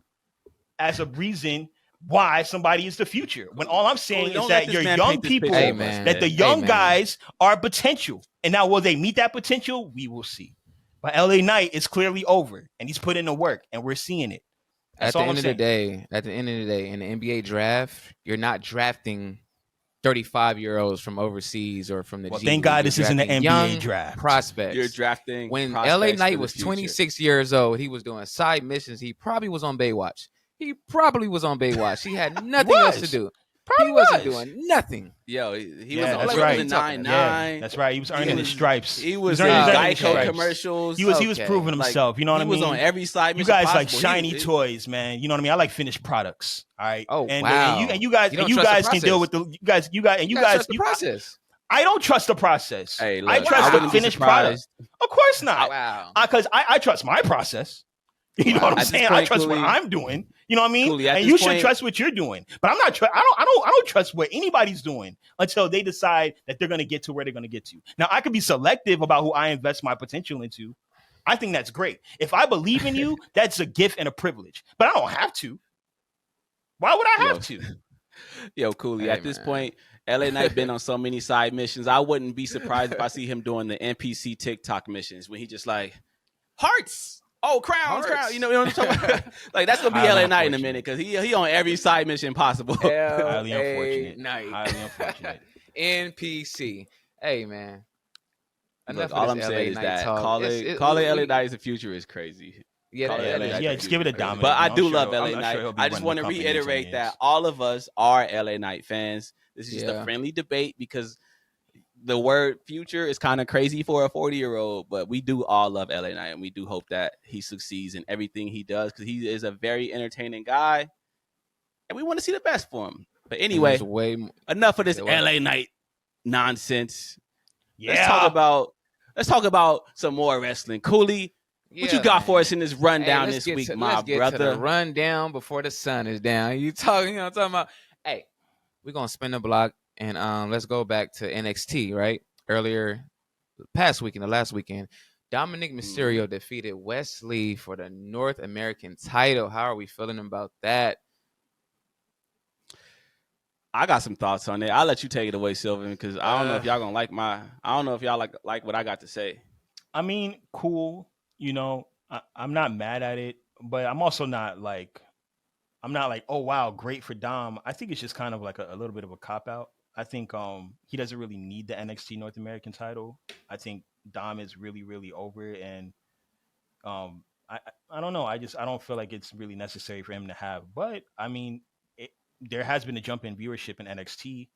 as a reason why somebody is the future. When all I'm saying
Cooley,
is
don't let
that
this
your
man
young
paint this
people,
picture
Hey,
of us,
man.
that the
Hey,
young
man.
guys are potential. And now will they meet that potential? We will see. But LA Knight is clearly over, and he's put in the work, and we're seeing it. That's
At the
all I'm
end of the
saying.
day, in the NBA draft, you're not drafting 35-year-olds from overseas or from the
Well,
G
thank
League.
God
You're
this isn't an
drafting
NBA
young
draft.
prospects.
You're drafting
When
prospects
LA
for
Knight
the
was
future.
26 years old, he was doing side missions. He probably was on Baywatch. He had nothing else to
was.
do.
Probably
He wasn't
was.
doing nothing.
Yo, he
Yeah,
was on
that's
Level
right.
9-9.
Yeah, that's right. He was earning
He
his
was-
stripes.
He was
earning
in
his
earning
Geico
stripes.
commercials.
He was
Okay.
proving
Like,
himself. You know what I
he
mean?
was on every side
You
mission
guys like
possible.
shiny
He-
toys, man. You know what I mean? I like finished products. All right.
Oh,
and,
wow.
And you guys
You don't
and you
trust the
guys can deal with
process.
the you guys
trust the process.
I don't trust the process.
Hey, look,
I trust the
wouldn't be
finished product.
surprised.
Of course not.
Wow.
Because I trust my process. You know what I'm
At this
saying? I
point,
trust what
Cooley-
I'm doing. You know what I mean?
Cooley, at
And
this
you should
point-
trust what you're doing. But I'm not. I don't trust what anybody's doing until they decide that they're going to get to where they're going to get to. Now, I could be selective about who I invest my potential into. I think that's great. If I believe in you, that's a gift and a privilege. But I don't have to. Why would I have to?
Yo, Cooley,
Hey,
at this
man.
point, LA Knight been on so many side missions. I wouldn't be surprised if I see him doing the NPC TikTok missions when he just like hearts. Oh, crowns, crowns. You know what I'm talking about? Like that's gonna be
Highly
LA Knight in a
unfortunate.
minute because he on every side mission possible.
Highly
LA
unfortunate.
Knight.
Highly unfortunate.
NPC. Hey, man.
Look,
Enough
all
of
I'm
this LA
saying is
Knight
that
talk.
calling LA Knight as the future is crazy.
Yeah,
Call it
Yeah,
LA
man.
Knight
Yeah,
the
just
future
give it a
is crazy.
dominant.
But I
I'm
do
sure-
love LA
I'm sure
Knight.
he'll be
I just
running
want
the
to
company in 10
reiterate that
years.
all of us are LA Knight fans. This is just a
Yeah.
friendly debate because the word future is kind of crazy for a 40-year-old, but we do all love LA Knight and we do hope that he succeeds in everything he does because he is a very entertaining guy and we want to see the best for him. But
And
anyway,
there's way m-
enough of this
Say what?
LA Knight nonsense.
Yeah.
Let's talk about some more wrestling. Cooley, what you
Yeah,
got for
man.
us in this
Hey,
rundown
let's
this
get
week,
to,
my
let's get to the
brother?
rundown before the sun is down. You know what I'm talking about? Hey, we're gonna spin the block and let's go back to NXT, right? Earlier the last weekend, Dominic Mysterio defeated Wesley for the North American title. How are we feeling about that?
I got some thoughts on it. I'll let you take it away, Sylvan, because I don't know if y'all gonna like I don't know if y'all like what I got to say.
I mean, cool. You know, I'm not mad at it, but I'm also not like, I'm not like, oh wow, great for Dom. I think it's just kind of like a little bit of a cop out. I think he doesn't really need the NXT North American title. I think Dom is really, really over it, and I don't know. I don't feel like it's really necessary for him to have. But I mean, there has been a jump in viewership in NXT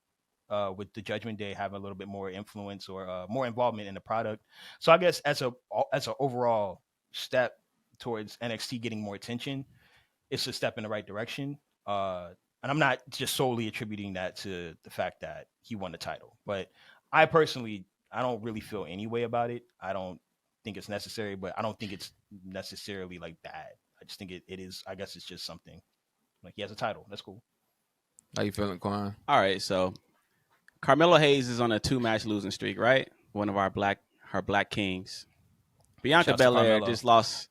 with the Judgment Day having a little bit more influence or more involvement in the product. So I guess as a overall step towards NXT getting more attention, it's a step in the right direction. And I'm not just solely attributing that to the fact that he won the title, but I personally, I don't really feel any way about it. I don't think it's necessary, but I don't think it's necessarily like bad. I just think it is. I guess it's just something like he has a title. That's cool.
How you feeling, Qwan?
All right, so Carmelo Hayes is on a 2-match losing streak, right? One of our black kings. Bianca
Shouts to
Belair
Carmelo.
just lost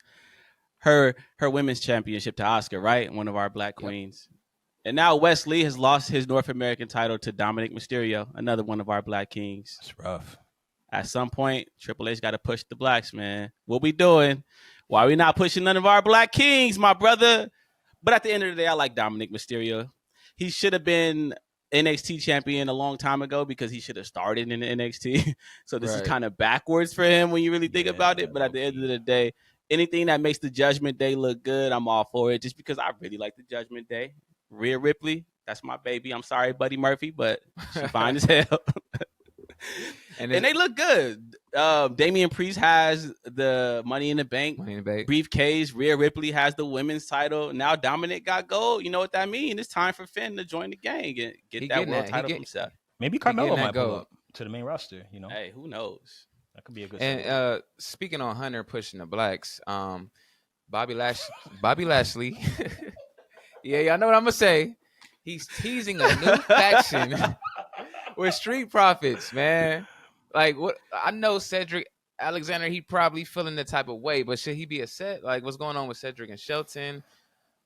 her women's championship to Asuka, right? One of our black queens. And now Wesley has lost his North American title to Dominic Mysterio, another one of our black kings.
It's rough.
At some point, Triple H got to push the blacks, man. What we doing? Why we not pushing none of our black kings, my brother? But at the end of the day, I like Dominic Mysterio. He should have been NXT champion a long time ago because he should have started in NXT. So this is kind of backwards for him when you really think about it. But at the end of the day, anything that makes the Judgment Day look good, I'm all for it. Just because I really like the Judgment Day. Rhea Ripley, that's my baby. I'm sorry, Buddy Murphy, but she's fine as hell. and they look good. Damian Priest has the Money in the Bank briefcase. Rhea Ripley has the women's title. Now Dominic got gold. You know what that means? It's time for Finn to join the gang and get that world title for himself.
Maybe Carmelo might pull up to the main roster. You know,
hey, who knows?
That could be a good.
And speaking on Hunter pushing the blacks, Bobby Lashley. Yeah, y'all know what I'm gonna say. He's teasing a new faction with Street Profits, man. Like, what? I know Cedric Alexander, he probably feeling the type of way, but should he be upset? Like, what's going on with Cedric and Shelton?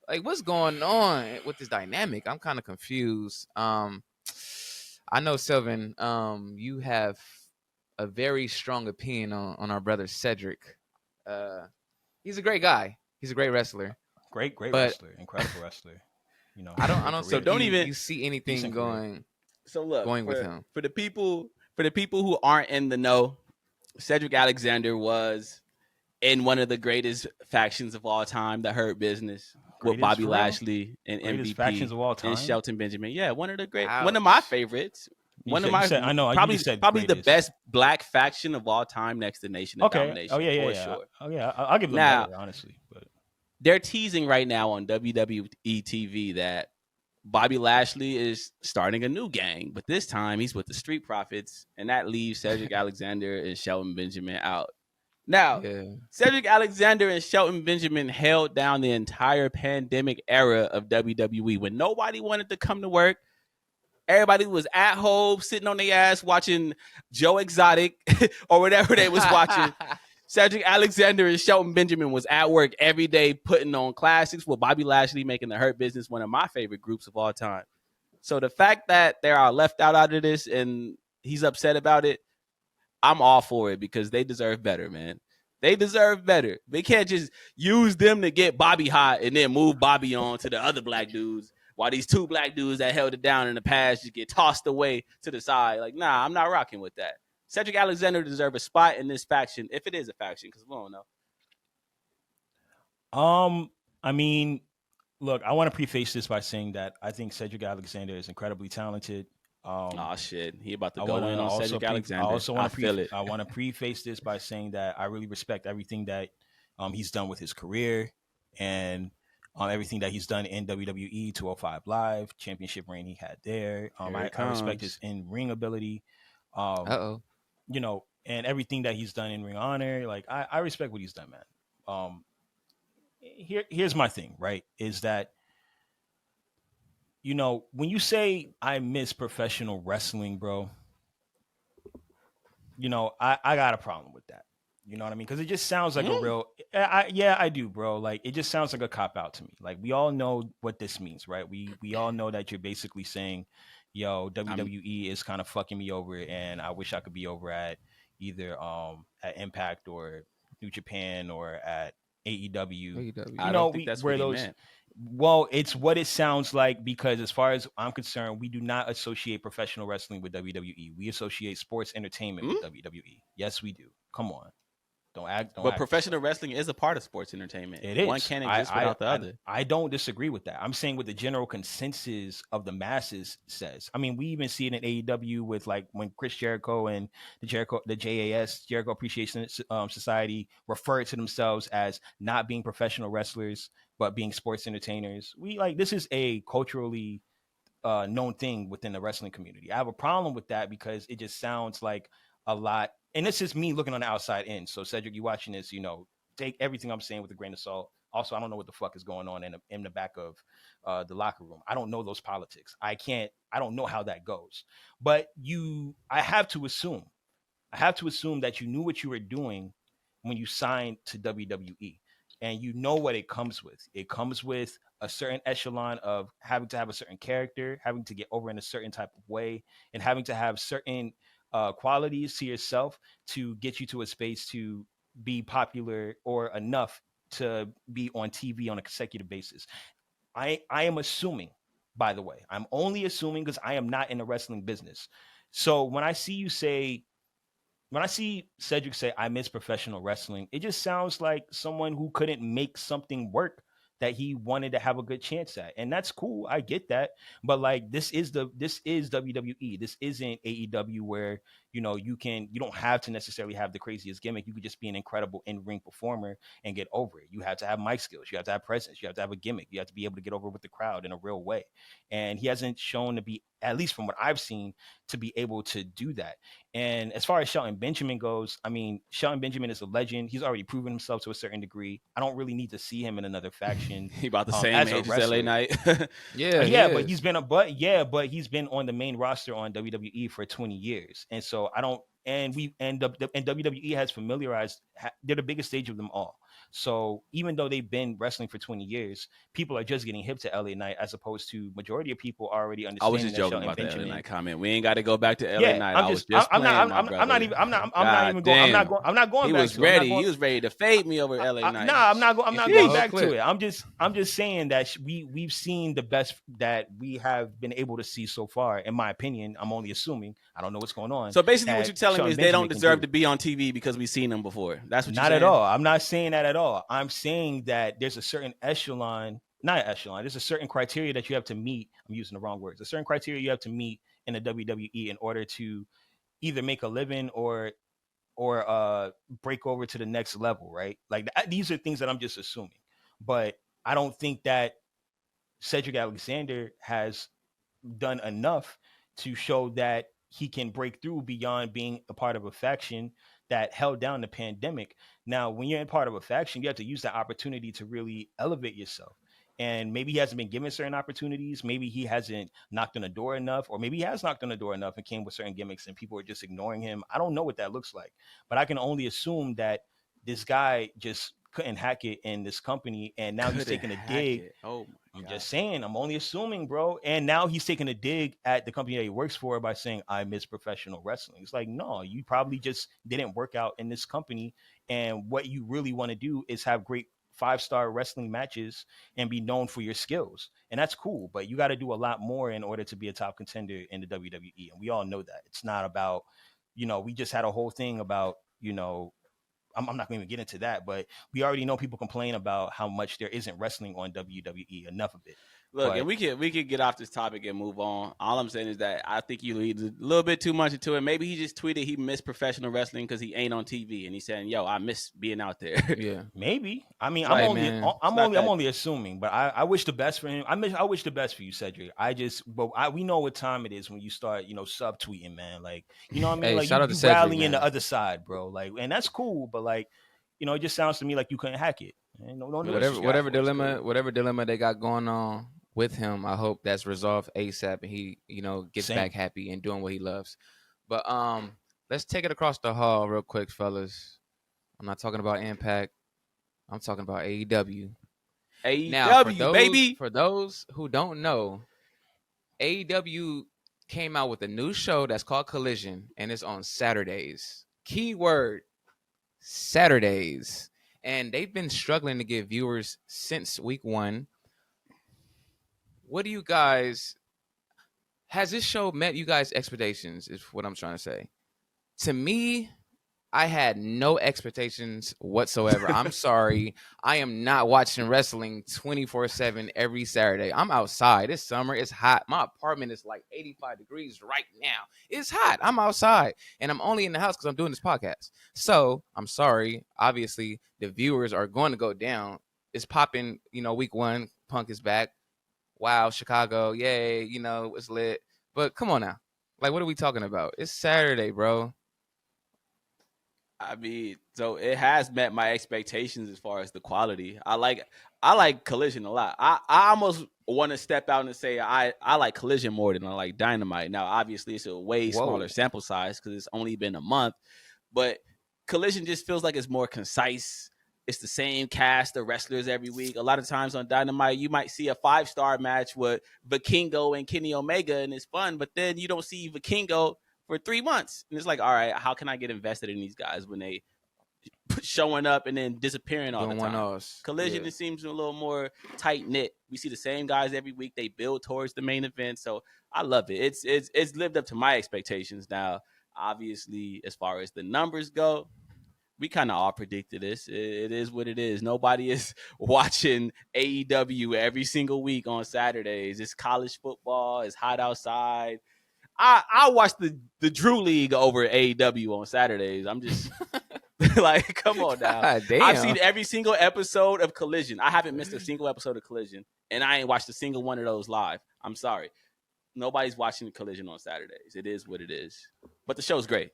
Like, what's going on with this dynamic? I'm kind of confused. I know, Sylvan, you have a very strong opinion on our brother Cedric. He's a great guy. He's a great wrestler.
Great wrestler, incredible wrestler. You know,
I don't. So
don't even
you see anything going.
So look,
going with him
for the people who aren't in the know. Cedric Alexander was in one of the greatest factions of all time, the Hurt Business, with Bobby Lashley and
greatest
MVP
factions of all time?
and Shelton Benjamin. Yeah, one of the great,
Ouch.
one of my favorites.
I know.
Probably the best black faction of all time, next to Nation of Domination.
Oh yeah.
Sure.
Oh yeah. I'll give them that, honestly. But
they're teasing right now on WWE TV that Bobby Lashley is starting a new gang, but this time he's with the Street Profits, and that leaves Cedric Alexander and Shelton Benjamin out. Now, Cedric Alexander and Shelton Benjamin held down the entire pandemic era of WWE when nobody wanted to come to work. Everybody was at home, sitting on their ass, watching Joe Exotic or whatever they was watching. Cedric Alexander and Shelton Benjamin was at work every day putting on classics with Bobby Lashley making the Hurt Business one of my favorite groups of all time. So the fact that they are left out of this and he's upset about it, I'm all for it because they deserve better, man. They deserve better. They can't just use them to get Bobby hot and then move Bobby on to the other black dudes while these two black dudes that held it down in the past just get tossed away to the side. Like, nah, I'm not rocking with that. Cedric Alexander deserves a spot in this faction, if it is a faction, because we don't know.
I mean, look, I want to preface this by saying that I think Cedric Alexander is incredibly talented.
Oh shit, he about to
I
go
wanna
in on
also
Cedric
pre-
Alexander.
I also want to
feel it.
I want to preface this by saying that I really respect everything that he's done with his career and everything that he's done in WWE 205 Live championship reign he had there. I respect his in ring ability. You know, and everything that he's done in Ring Honor. Like I respect what he's done, man. Here's my thing, right? Is that, you know, when you say I miss professional wrestling, bro, you know, I got a problem with that. You know what I mean? Because it just sounds like a real, I do, bro. Like it just sounds like a cop out to me. Like we all know what this means, right? We all know that you're basically saying, yo, WWE is kind of fucking me over, and I wish I could be over at either at Impact or New Japan or at AEW. You
I
know,
don't think that's what he meant.
Well, it's what it sounds like because as far as I'm concerned, we do not associate professional wrestling with WWE. We associate sports entertainment with WWE. Yes, we do. Come on. Don't act.
But professional wrestling is a part of sports entertainment.
It is.
One can't exist without the other.
I don't disagree with that. I'm saying what the general consensus of the masses says. I mean, we even see it in AEW with like when Chris Jericho and the JAS, Jericho Appreciation Society, refer to themselves as not being professional wrestlers but being sports entertainers. We like this is a culturally known thing within the wrestling community. I have a problem with that because it just sounds like a lot. And this is me looking on the outside in. So Cedric, you watching this, you know, take everything I'm saying with a grain of salt. Also, I don't know what the fuck is going on in the back of the locker room. I don't know those politics. I don't know how that goes. But I have to assume that you knew what you were doing when you signed to WWE. And you know what it comes with. It comes with a certain echelon of having to have a certain character, having to get over in a certain type of way, and having to have certain qualities to yourself to get you to a space to be popular or enough to be on TV on a consecutive basis. I am assuming, by the way, I'm only assuming because I am not in the wrestling business. So when I see Cedric say, I miss professional wrestling, it just sounds like someone who couldn't make something work that he wanted to have a good chance at. And that's cool. I get that. But like, this is WWE. This isn't AEW where, you know, you don't have to necessarily have the craziest gimmick. You could just be an incredible in-ring performer and get over it. You have to have mic skills. You have to have presence. You have to have a gimmick. You have to be able to get over with the crowd in a real way. And he hasn't shown to be, at least from what I've seen, to be able to do that. And as far as Shelton Benjamin goes, I mean, Shelton Benjamin is a legend. He's already proven himself to a certain degree. I don't really need to see him in another faction.
He about the same age as LA Knight.
But he's been on the main roster on WWE for 20 years. And so I don't, and WWE has familiarized, they're the biggest stage of them all. So even though they've been wrestling for 20 years, people are just getting hip to LA Knight as opposed to majority of people already understand.
I was just joking about the LA Knight comment. We ain't got to go back to LA Knight. I'm not going. He was ready. He was ready to fade me over LA Knight.
I'm not going back to it. I'm just saying that we've seen the best that we have been able to see so far. In my opinion, I'm only assuming. I don't know what's going on.
So basically, what you're telling me is they don't deserve to be on TV because we've seen them before. That's what you're saying?
Not at all. I'm not saying that at all. I'm saying that there's a certain echelon, not echelon, there's a certain criteria that you have to meet. I'm using the wrong words. A certain criteria you have to meet in the WWE in order to either make a living or break over to the next level, right? Like these are things that I'm just assuming. But I don't think that Cedric Alexander has done enough to show that he can break through beyond being a part of a faction that held down the pandemic. Now, when you're in part of a faction, you have to use that opportunity to really elevate yourself. And maybe he hasn't been given certain opportunities. Maybe he hasn't knocked on the door enough, or maybe he has knocked on the door enough and came with certain gimmicks and people are just ignoring him. I don't know what that looks like, but I can only assume that this guy just couldn't hack it in this company. And now he's taking a dig. I'm just saying, I'm only assuming, bro. And now he's taking a dig at the company that he works for by saying, I miss professional wrestling. It's like, no, you probably just didn't work out in this company. And what you really want to do is have great 5-star wrestling matches and be known for your skills. And that's cool. But you got to do a lot more in order to be a top contender in the WWE. And we all know that. It's not about, we just had a whole thing about, I'm not going to get into that, but we already know people complain about how much there isn't wrestling on WWE. Enough of it.
Look,
But
and we could get off this topic and move on. All I'm saying is that I think you lead a little bit too much into it. Maybe he just tweeted he missed professional wrestling because he ain't on TV, and he's saying, "Yo, I miss being out there."
Yeah,
maybe. I mean,
Like,
I'm only assuming, but I wish the best for him. I wish the best for you, Cedric. We know what time it is when you start, subtweeting, man. Like, you know what I mean?
hey,
Like
shout out
you
to Cedric,
rallying the
man.
other side, bro. Like, and that's cool, but like, it just sounds to me like you couldn't hack it. And no
Whatever dilemma they got going on with him, I hope that's resolved ASAP and he, gets
Same.
back happy and doing what he loves. But let's take it across the hall real quick, fellas. I'm not talking about Impact. I'm talking about AEW. Now,
AEW, baby.
for those who don't know, AEW came out with a new show that's called Collision, and it's on Saturdays. Keyword Saturdays. And they've been struggling to get viewers since week 1. What do you guys, has this show met you guys' expectations, is what I'm trying to say. To me, I had no expectations whatsoever. I'm sorry. I am not watching wrestling 24/7 every Saturday. I'm outside. It's summer. It's hot. My apartment is like 85 degrees right now. It's hot. I'm outside. And I'm only in the house because I'm doing this podcast. So I'm sorry. Obviously, the viewers are going to go down. It's popping, week 1. Punk is back. Wow, Chicago. Yay. It's lit. But come on now. Like, what are we talking about? It's Saturday, bro.
I mean, so it has met my expectations as far as the quality. I like Collision a lot. I almost want to step out and say I like Collision more than I like Dynamite. Now, obviously, it's a way smaller sample size because it's only been a month, but Collision just feels like it's more concise. It's the same cast of wrestlers every week. A lot of times on Dynamite, you might see a 5-star match with Vikingo and Kenny Omega, and it's fun, but then you don't see Vikingo for 3 months. And it's like, all right, how can I get invested in these guys when they showing up and then disappearing all the time? Collision, it seems a little more tight-knit. We see the same guys every week. They build towards the main event. So I love it. It's lived up to my expectations. Now, obviously, as far as the numbers go, we kind of all predicted this. It is what it is. Nobody is watching AEW every single week on Saturdays. It's college football. It's hot outside. I watch the Drew League over AEW on Saturdays. I'm just like, come on now.
Damn.
I've seen every single episode of Collision. I haven't missed a single episode of Collision, and I ain't watched a single one of those live. I'm sorry. Nobody's watching Collision on Saturdays. It is what it is. But the show's great.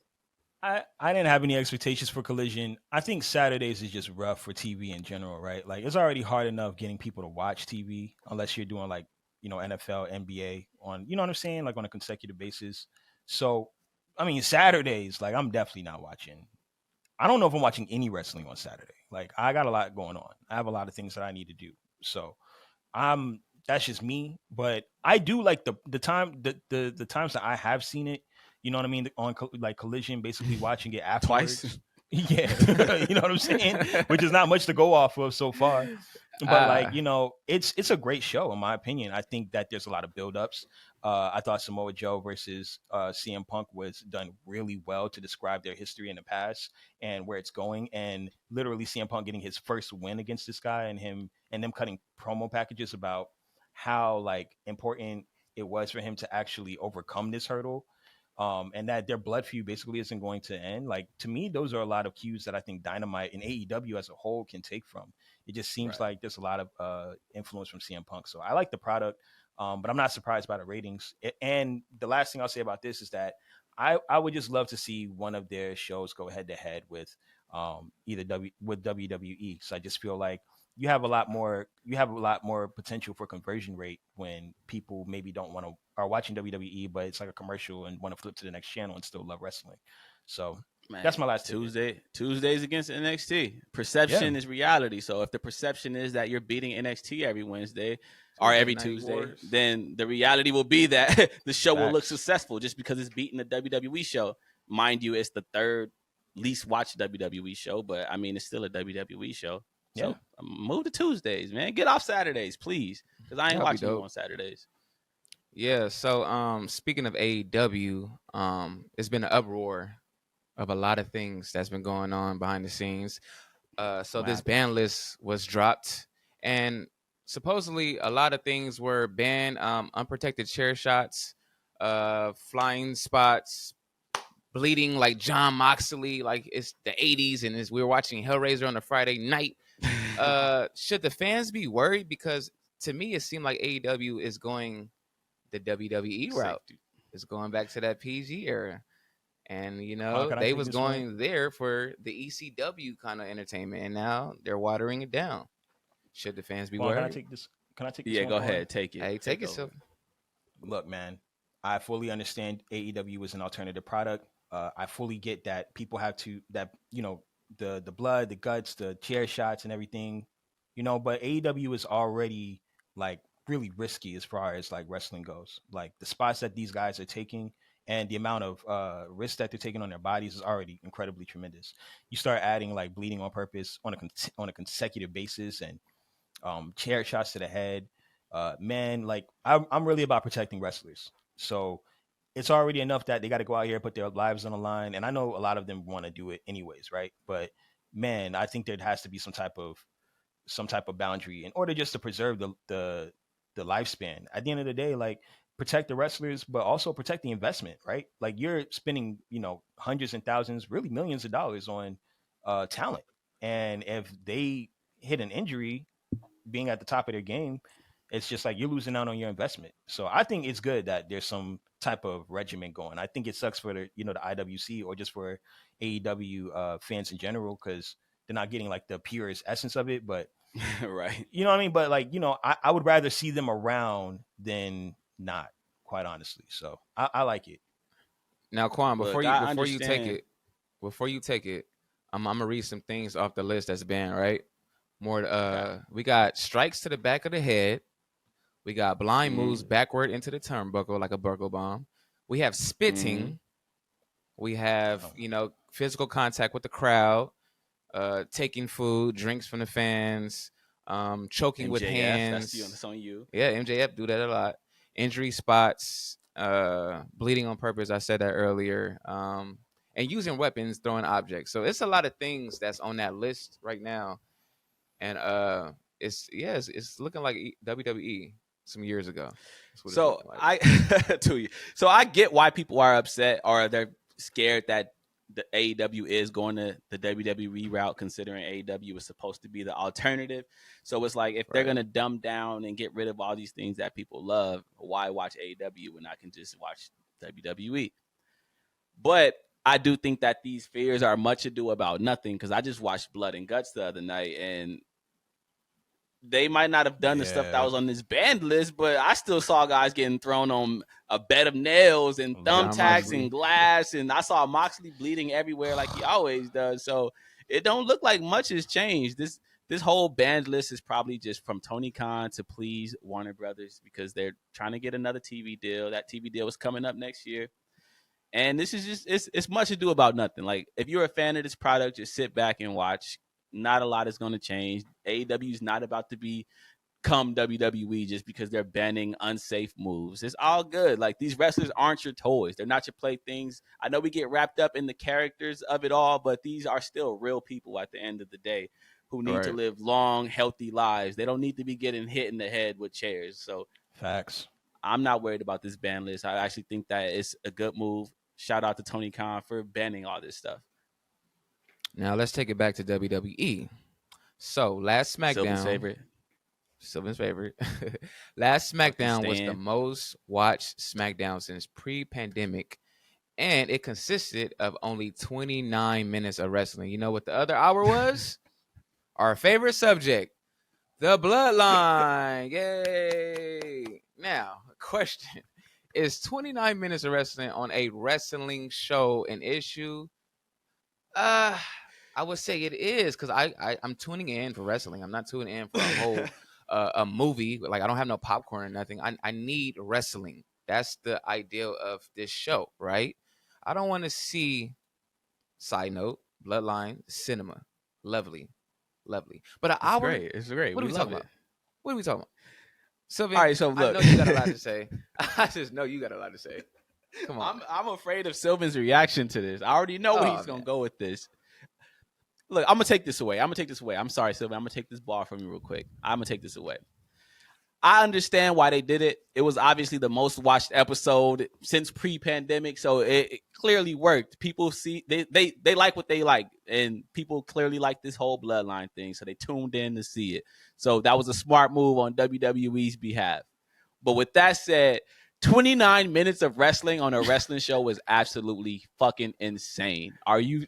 I didn't have any expectations for Collision. I think Saturdays is just rough for TV in general, right? Like, it's already hard enough getting people to watch TV unless you're doing like, NFL, NBA on, you know what I'm saying? Like on a consecutive basis. So, I mean, Saturdays, like I'm definitely not watching. I don't know if I'm watching any wrestling on Saturday. Like I got a lot going on. I have a lot of things that I need to do. So that's just me. But I do like the times that I have seen it, you know what I mean? On like Collision, basically watching it afterwards.
Twice.
Yeah. You know what I'm saying? Which is not much to go off of so far. But like, it's a great show in my opinion. I think that there's a lot of buildups. I thought Samoa Joe versus CM Punk was done really well to describe their history in the past and where it's going. And literally CM Punk getting his first win against this guy and them cutting promo packages about how like important it was for him to actually overcome this hurdle. And that their blood feud basically isn't going to end. Like, to me, those are a lot of cues that I think Dynamite and AEW as a whole can take from. It just seems like there's a lot of influence from CM Punk. So I like the product, but I'm not surprised by the ratings. And the last thing I'll say about this is that I would just love to see one of their shows go head to head with with WWE. So I just feel like you have a lot more potential for conversion rate when people maybe are watching WWE, but it's like a commercial and want to flip to the next channel and still love wrestling. So
Man,
That's my last tidbit.
Tuesdays against NXT. Perception is reality. So if the perception is that you're beating NXT every Wednesday or every Tuesday, then the reality will be that the show will look successful just because it's beating the WWE show. Mind you, it's the third least watched WWE show, but I mean, it's still a WWE show. So move to Tuesdays, man. Get off Saturdays, please, because I ain't watching you on Saturdays.
Yeah. So, speaking of AEW, it's been an uproar of a lot of things that's been going on behind the scenes. So this ban list was dropped, and supposedly a lot of things were banned. Unprotected chair shots, flying spots, bleeding like John Moxley, like it's the 80s, and we were watching Hellraiser on a Friday night. Should the fans be worried? Because to me, it seemed like AEW is going the WWE route. It's going back to that PG era. And, you know, they was going there for the ECW kind of entertainment, and now they're watering it down. Should the fans be worried?
Can I take this?
Yeah, go ahead. Take it.
Hey, take it, Sylvan.
Look, man, I fully understand AEW is an alternative product. I fully get that people have to, the blood, the guts, the chair shots and everything, but AEW is already, like, really risky as far as, like, wrestling goes. Like, the spots that these guys are taking and the amount of risk that they're taking on their bodies is already incredibly tremendous. You start adding, like, bleeding on purpose on a consecutive basis and chair shots to the head. Man, like, I'm really about protecting wrestlers. So it's already enough that they got to go out here and put their lives on the line. And I know a lot of them want to do it anyways, right? But, man, I think there has to be some type of boundary in order just to preserve the lifespan. At the end of the day, like, protect the wrestlers, but also protect the investment, right? Like, you're spending, hundreds and thousands, really millions of dollars on talent. And if they hit an injury being at the top of their game, it's just like you're losing out on your investment. So I think it's good that there's some type of regimen going. I think it sucks for the IWC or just for AEW fans in general, because they're not getting, like, the purest essence of it. But
right.
You know what I mean? But, like, I would rather see them around than not, quite honestly. So I like it.
Now, Qwan, before you take it, I'm gonna read some things off the list that's banned, right? We got strikes to the back of the head. We got blind moves backward into the turnbuckle like a buckle bomb. We have spitting. We have, physical contact with the crowd, taking food, drinks from the fans, choking
MJF,
with hands.
That's on you.
Yeah, MJF do that a lot. Injury spots, bleeding on purpose. I said that earlier. And using weapons, throwing objects. So it's a lot of things that's on that list right now. And it's looking like WWE some years ago.
So So I get why people are upset or they're scared that the AEW is going to the WWE route, considering AEW is supposed to be the alternative. So it's like, if they're going to dumb down and get rid of all these things that people love, why watch AEW when I can just watch WWE? But I do think that these fears are much ado about nothing, because I just watched Blood and Guts the other night, and they might not have done the stuff that was on this banned list, but I still saw guys getting thrown on a bed of nails and thumbtacks and glass, and I saw Moxley bleeding everywhere like he always does. So it don't look like much has changed. This whole banned list is probably just from Tony Khan to please Warner Brothers, because they're trying to get another TV deal. That TV deal is coming up next year. And this is just, it's much ado about nothing. Like, if you're a fan of this product, just sit back and watch. Not a lot is going to change. AEW is not about to become WWE just because they're banning unsafe moves. It's all good. Like, these wrestlers aren't your toys. They're not your playthings. I know we get wrapped up in the characters of it all, but these are still real people at the end of the day who need to live long, healthy lives. They don't need to be getting hit in the head with chairs. So
facts.
I'm not worried about this ban list. I actually think that it's a good move. Shout out to Tony Khan for banning all this stuff.
Now let's take it back to WWE. So last SmackDown, Sylvan's favorite. Last SmackDown was the most watched SmackDown since pre-pandemic, and it consisted of only 29 minutes of wrestling. You know what the other hour was? Our favorite subject, the Bloodline. Yay! Now, question: is 29 minutes of wrestling on a wrestling show an issue? I would say it is because I'm tuning in for wrestling. I'm not tuning in for a whole a movie. Like I don't have no popcorn or nothing. I need wrestling. That's the ideal of this show, right? I don't want to see. Side note: Bloodline cinema, lovely, lovely. But I
It's
want to.
great. It's great.
What are
We
we
love
talking
it.
about? What are we talking about?
All
Sylvan,
right. So
I
look,
know you got a lot to say. I just know you got a lot to say. Come on.
I'm afraid of Sylvan's reaction to this. I already know where
Oh
he's gonna
man.
go with this. Look, I'm gonna take this away. I'm sorry, Sylvan. I'm gonna take this ball from you real quick. I'm gonna take this away. I understand why they did it. It was obviously the most watched episode since pre-pandemic, so it clearly worked. People see they like what they like, and people clearly like this whole bloodline thing, so they tuned in to see it. So that was a smart move on WWE's behalf. But with that said, 29 minutes of wrestling on a wrestling show is absolutely fucking insane. Are you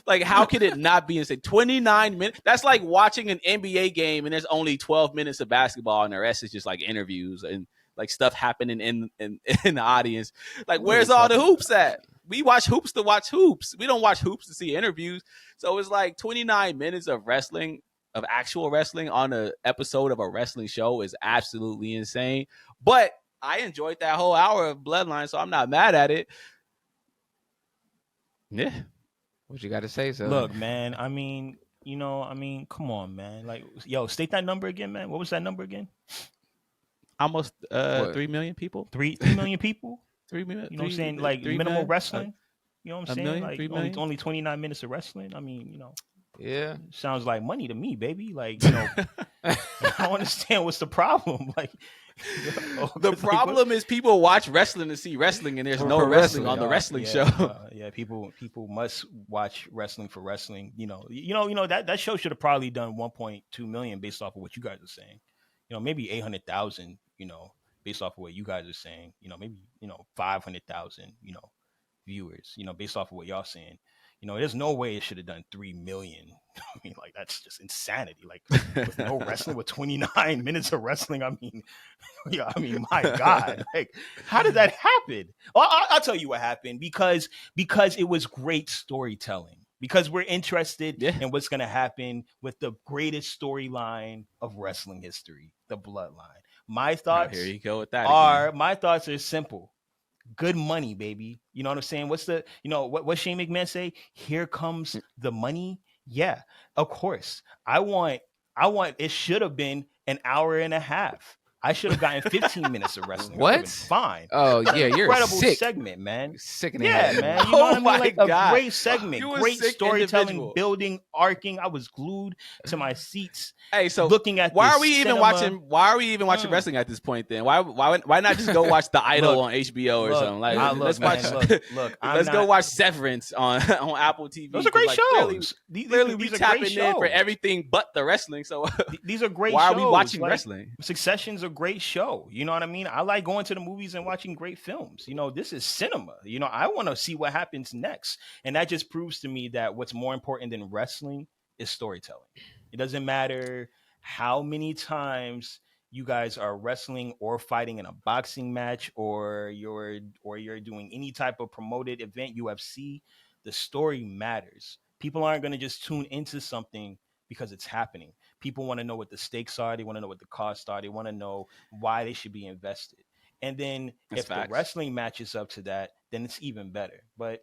like, how could it not be insane? 29 minutes? That's like watching an NBA game and there's only 12 minutes of basketball and the rest is just like interviews and like stuff happening in the audience. Like,
What are we
where's all the
talking
hoops
about?
at? We watch hoops to watch hoops. We don't watch hoops to see interviews. So it's like 29 minutes of wrestling, of actual wrestling on an episode of a wrestling show is absolutely insane. But I enjoyed that whole hour of Bloodline, so I'm not mad at it. Yeah.
What you got to say, Sylvan?
Look, man. I mean, come on, man. Like, yo, state that number again, man. What was that number again?
Almost
What?
3 million people.
3 million people.
3 million.
You know what I'm saying? Like minimal wrestling. You know what I'm saying?
million,
Like
3 million.
only 29 minutes of wrestling. I mean,
Yeah.
sounds like money to me, baby. Like, I don't understand what's the problem. Like,
The problem is people watch wrestling to see wrestling, and there's no
For
wrestling
wrestling,
on the wrestling
yeah,
show.
yeah, people must watch wrestling for wrestling. That show should have probably done 1.2 million based off of what you guys are saying. Maybe 800,000. Based off of what you guys are saying. Maybe 500,000. Viewers. Based off of what y'all saying. There's no way it should have done 3 million. I mean, like, that's just insanity. Like, with no wrestling, with 29 minutes of wrestling. I mean, my God, like, how did that happen? Well, I'll tell you what happened because it was great storytelling. Because we're interested in what's going to happen with the greatest storyline of wrestling history, the Bloodline. My thoughts
Here you go with that.
My thoughts are simple. Good money, baby. You know what I'm saying? What's the, what Shane McMahon say? Here comes the money. Yeah, of course. I want, it should have been an hour and a half. I should have gotten 15 minutes of wrestling.
What?
Fine.
Oh yeah, you're
Incredible
sick.
segment, man.
Sick in
Yeah,
the
man. You know what I mean?
my
Like
God.
a great segment,
You a
great
sick
storytelling,
individual.
building, arcing. I was glued to my seats.
Hey, so
looking at
why
this
are we even
cinema.
watching? Why are we even watching wrestling at this point? Then why not just go watch The Idol
Look,
on HBO or
look,
something? Like,
look,
let's
man,
watch.
look, I'm
Let's go
not-
watch Severance on Apple TV.
Those are great
'cause,
shows.
Clearly, we
are
tapping
great
in for
shows.
everything but the wrestling. So
These are great
why
shows.
are we watching
Like,
wrestling?
Succession's a great show. You know what I mean? I like going to the movies and watching great films. This is cinema. I want to see what happens next. And that just proves to me that what's more important than wrestling is storytelling. It doesn't matter how many times you guys are wrestling or fighting in a boxing match or you're doing any type of promoted event, UFC, the story matters. People aren't going to just tune into something because it's happening. People want to know what the stakes are. They want to know what the costs are. They want to know why they should be invested. And then
That's
if
facts.
the wrestling matches up to that, then it's even better. But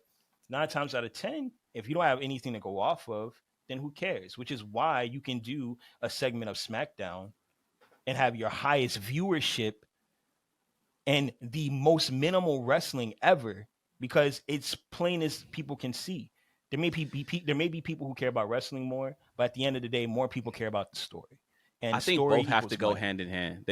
9 times out of 10, if you don't have anything to go off of, then who cares? Which is why you can do a segment of SmackDown and have your highest viewership and the most minimal wrestling ever, because it's plain as people can see. There may be people who care about wrestling more, but at the end of the day, more people care about the story. And
I think
story
both have to
equals
go
money.
hand in hand.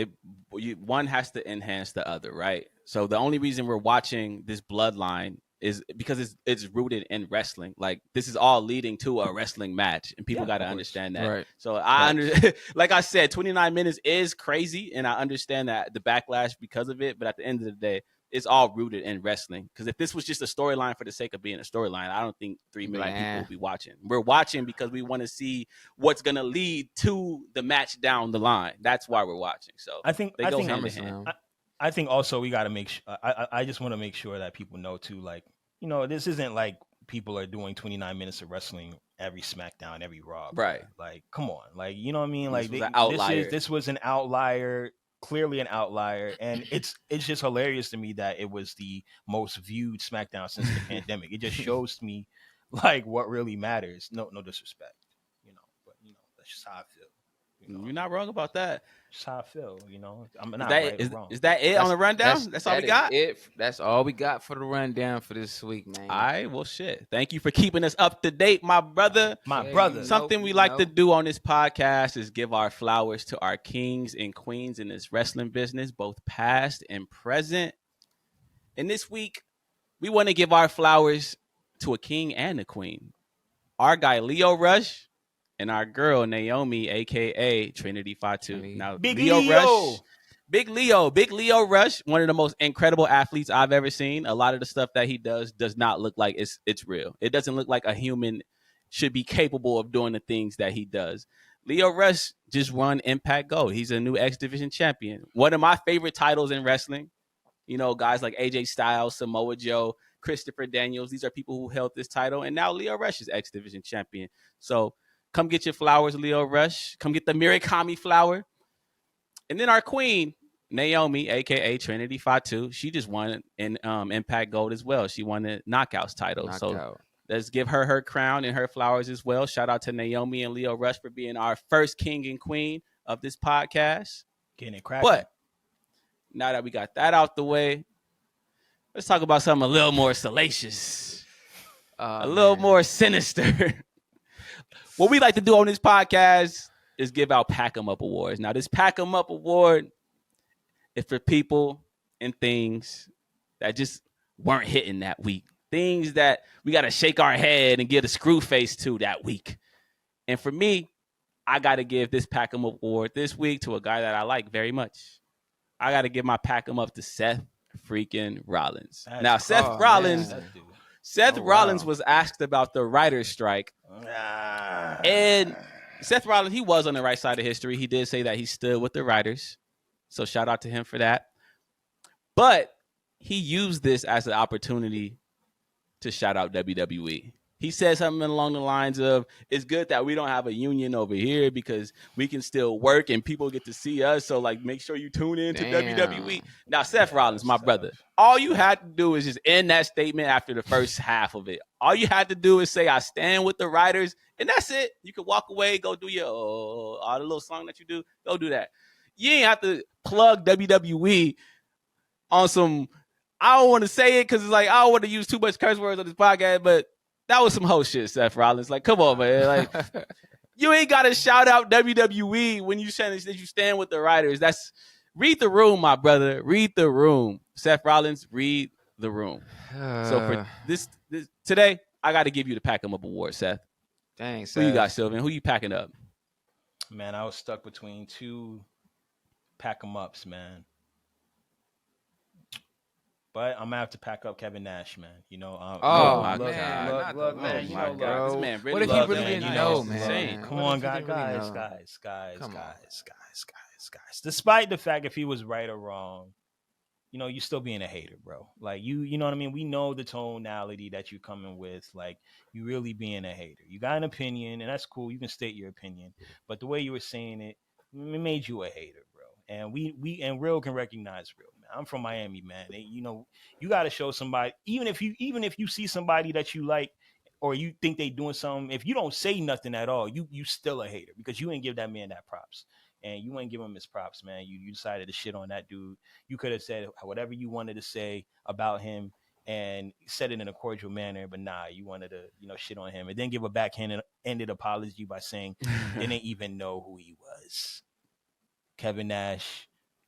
One has to enhance the other, right? So the only reason we're watching this Bloodline is because it's rooted in wrestling. Like, this is all leading to a wrestling match, and people
Yeah,
got to
of course.
understand that.
Right.
So like I said, 29 minutes is crazy, and I understand that the backlash because of it. But at the end of the day, it's all rooted in wrestling. Because if this was just a storyline for the sake of being a storyline, I don't think 3 million people would be watching. We're watching because we want to see what's going to lead to the match down the line. That's why we're watching. So
I think
they go hand in hand.
I think also we got to make sure. I just want to make sure that people know too. Like, this isn't like people are doing 29 minutes of wrestling every SmackDown, every Raw.
Right.
Bro. Like, come on. Like, you know what I mean? Like,
was an outlier.
This was an outlier, clearly an outlier. And it's just hilarious to me that it was the most viewed SmackDown since the pandemic. It just shows me like what really matters. No disrespect, but that's just how I feel.
You're not wrong about that.
Just how I feel, I'm not
right
or wrong.
Is that it on the rundown? That's all we got?
That's all we got for the rundown for this week, man.
All right, well, shit. Thank you for keeping us up to date, my brother. Something we like to do on this podcast is give our flowers to our kings and queens in this wrestling business, both past and present. And this week, we want to give our flowers to a king and a queen. Our guy, Lio Rush, and our girl, Naomi, a.k.a. Trinity Fatu. Now,
Big Leo
Rush, one of the most incredible athletes I've ever seen. A lot of the stuff that he does not look like it's real. It doesn't look like a human should be capable of doing the things that he does. Lio Rush just won Impact Gold. He's a new X Division champion. One of my favorite titles in wrestling. Guys like AJ Styles, Samoa Joe, Christopher Daniels. These are people who held this title. And now Lio Rush is X Division champion. So come get your flowers, Lio Rush. Come get the Mirakami flower. And then our queen, Naomi, a.k.a. Trinity Fatu, she just won in Impact Gold as well. She won the Knockouts title. So let's give her crown and her flowers as well. Shout out to Naomi and Lio Rush for being our first king and queen of this podcast.
Getting it cracking.
But now that we got that out the way, let's talk about something a little more salacious, a little more sinister. What we like to do on this podcast is give out Pack 'em Up awards. Now, this Pack 'em Up award is for people and things that just weren't hitting that week. Things that we got to shake our head and give a screw face to that week. And for me, I got to give this Pack 'em Up award this week to a guy that I like very much. I got to give my Pack 'em Up to Seth freaking Rollins. Seth Rollins was asked about the writer's strike. And Seth Rollins, he was on the right side of history. He did say that he stood with the writers. So shout out to him for that. But he used this as an opportunity to shout out WWE. He said something along the lines of, it's good that we don't have a union over here because we can still work and people get to see us. So, make sure you tune in to WWE. Now, Seth Rollins, my brother, all you had to do is just end that statement after the first half of it. All you had to do is say, I stand with the writers, and that's it. You can walk away, go do your all the little song that you do. Go do that. You ain't have to plug WWE on some, I don't want to say it because it's I don't want to use too much curse words on this podcast, but that was some hoe shit, Seth Rollins. Come on, man. You ain't got to shout out WWE when you say that you stand with the writers. Read the room, my brother. Read the room. Seth Rollins, read the room. So for this today, I got to give you the Pack 'em Up award, Seth.
Thanks,
Seth. Who you got, Sylvan? Who you packing up?
Man, I was stuck between two Pack 'em Ups, man. But I'm gonna have to pack up Kevin Nash, man.
My God!
Look, man.
This man really
what if he really didn't know, man?
Come on, guys. Despite the fact if he was right or wrong, you're still being a hater, bro. You know what I mean? We know the tonality that you're coming with. You really being a hater. You got an opinion, and that's cool. You can state your opinion, but the way you were saying it made you a hater, bro. And we and real can recognize real. I'm from Miami, man. And, you got to show somebody, even if you see somebody that you like or you think they doing something, if you don't say nothing at all, you still a hater because you ain't give that man that props. And you ain't give him his props, man. You decided to shit on that dude. You could have said whatever you wanted to say about him and said it in a cordial manner, but nah, you wanted to, shit on him and then give a backhanded apology by saying they didn't even know who he was. Kevin Nash.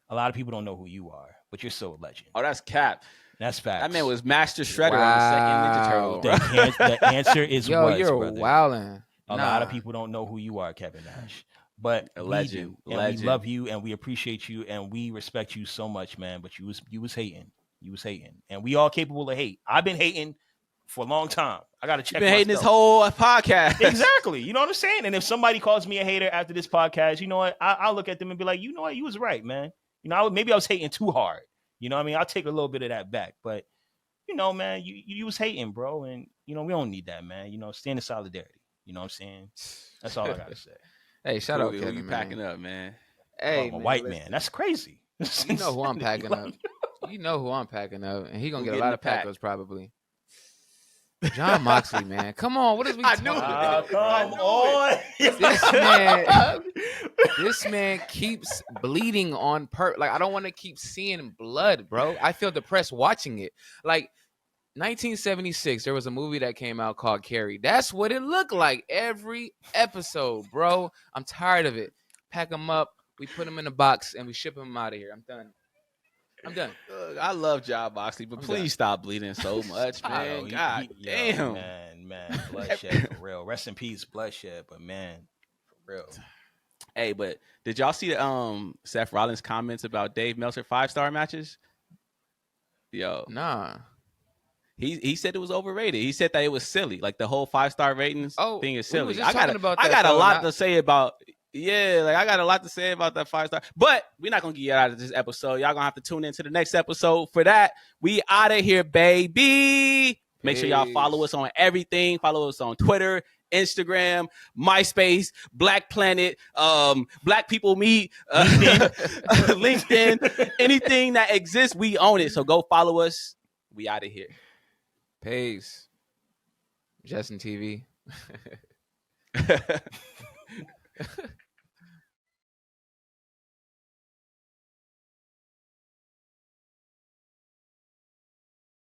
A lot of people don't know who you are, but you're still a legend.
Oh, that's cap.
That's facts.
That man was Master Shredder on the second Ninja Turtle.
The answer is
you're
brother.
wilding.
A lot of people don't know who you are, Kevin Nash. But
a legend.
We love you and we appreciate you and we respect you so much, man. But you was hating. You was hating. And we all capable of hate. I've been hating for a long time. I got to check.
You've been hating this whole podcast.
Exactly. You know what I'm saying? And if somebody calls me a hater after this podcast, you know what? I'll look at them and be like, you know what? You was right, man. Maybe I was hating too hard. You know what I mean? I'll take a little bit of that back. But you know, man, you was hating, bro, and we don't need that, man. Stand in solidarity. You know what I'm saying? That's all I gotta say.
Hey, shout out
Cooley, who
Kevin,
you
man.
packing up, man?
Hey,
I'm a
man,
white
listen.
man. That's crazy.
You know who I'm packing up. You know who I'm packing up, and he gonna get a lot of pack-ups probably. John Moxley, man, come on. What is we talking about?
Come on.
This man keeps bleeding on like I don't want to keep seeing blood, bro. I feel depressed watching it. Like 1976, there was a movie that came out called Carrie. That's what it looked like every episode, bro. I'm tired of it. Pack them up, we put them in a box, and we ship them out of here. I'm done.
Look, I love John Moxley, but please stop bleeding so much, man. God damn.
Man, bloodshed for real. Rest in peace, bloodshed, but man, for real.
Hey, but did y'all see Seth Rollins' comments about Dave Meltzer 5-star matches? Yo,
Nah.
He said it was overrated. He said that it was silly, like the whole 5-star ratings thing is silly. I got a lot to say about. Yeah, like I got a lot to say about that 5-star, but we're not gonna get out of this episode. Y'all gonna have to tune into the next episode for that. We out of here, baby. Make sure y'all follow us on everything. Follow us on Twitter, Instagram, MySpace, Black Planet, Black People Meet, LinkedIn, anything that exists, we own it. So go follow us. We out of here.
Peace. Justin TV.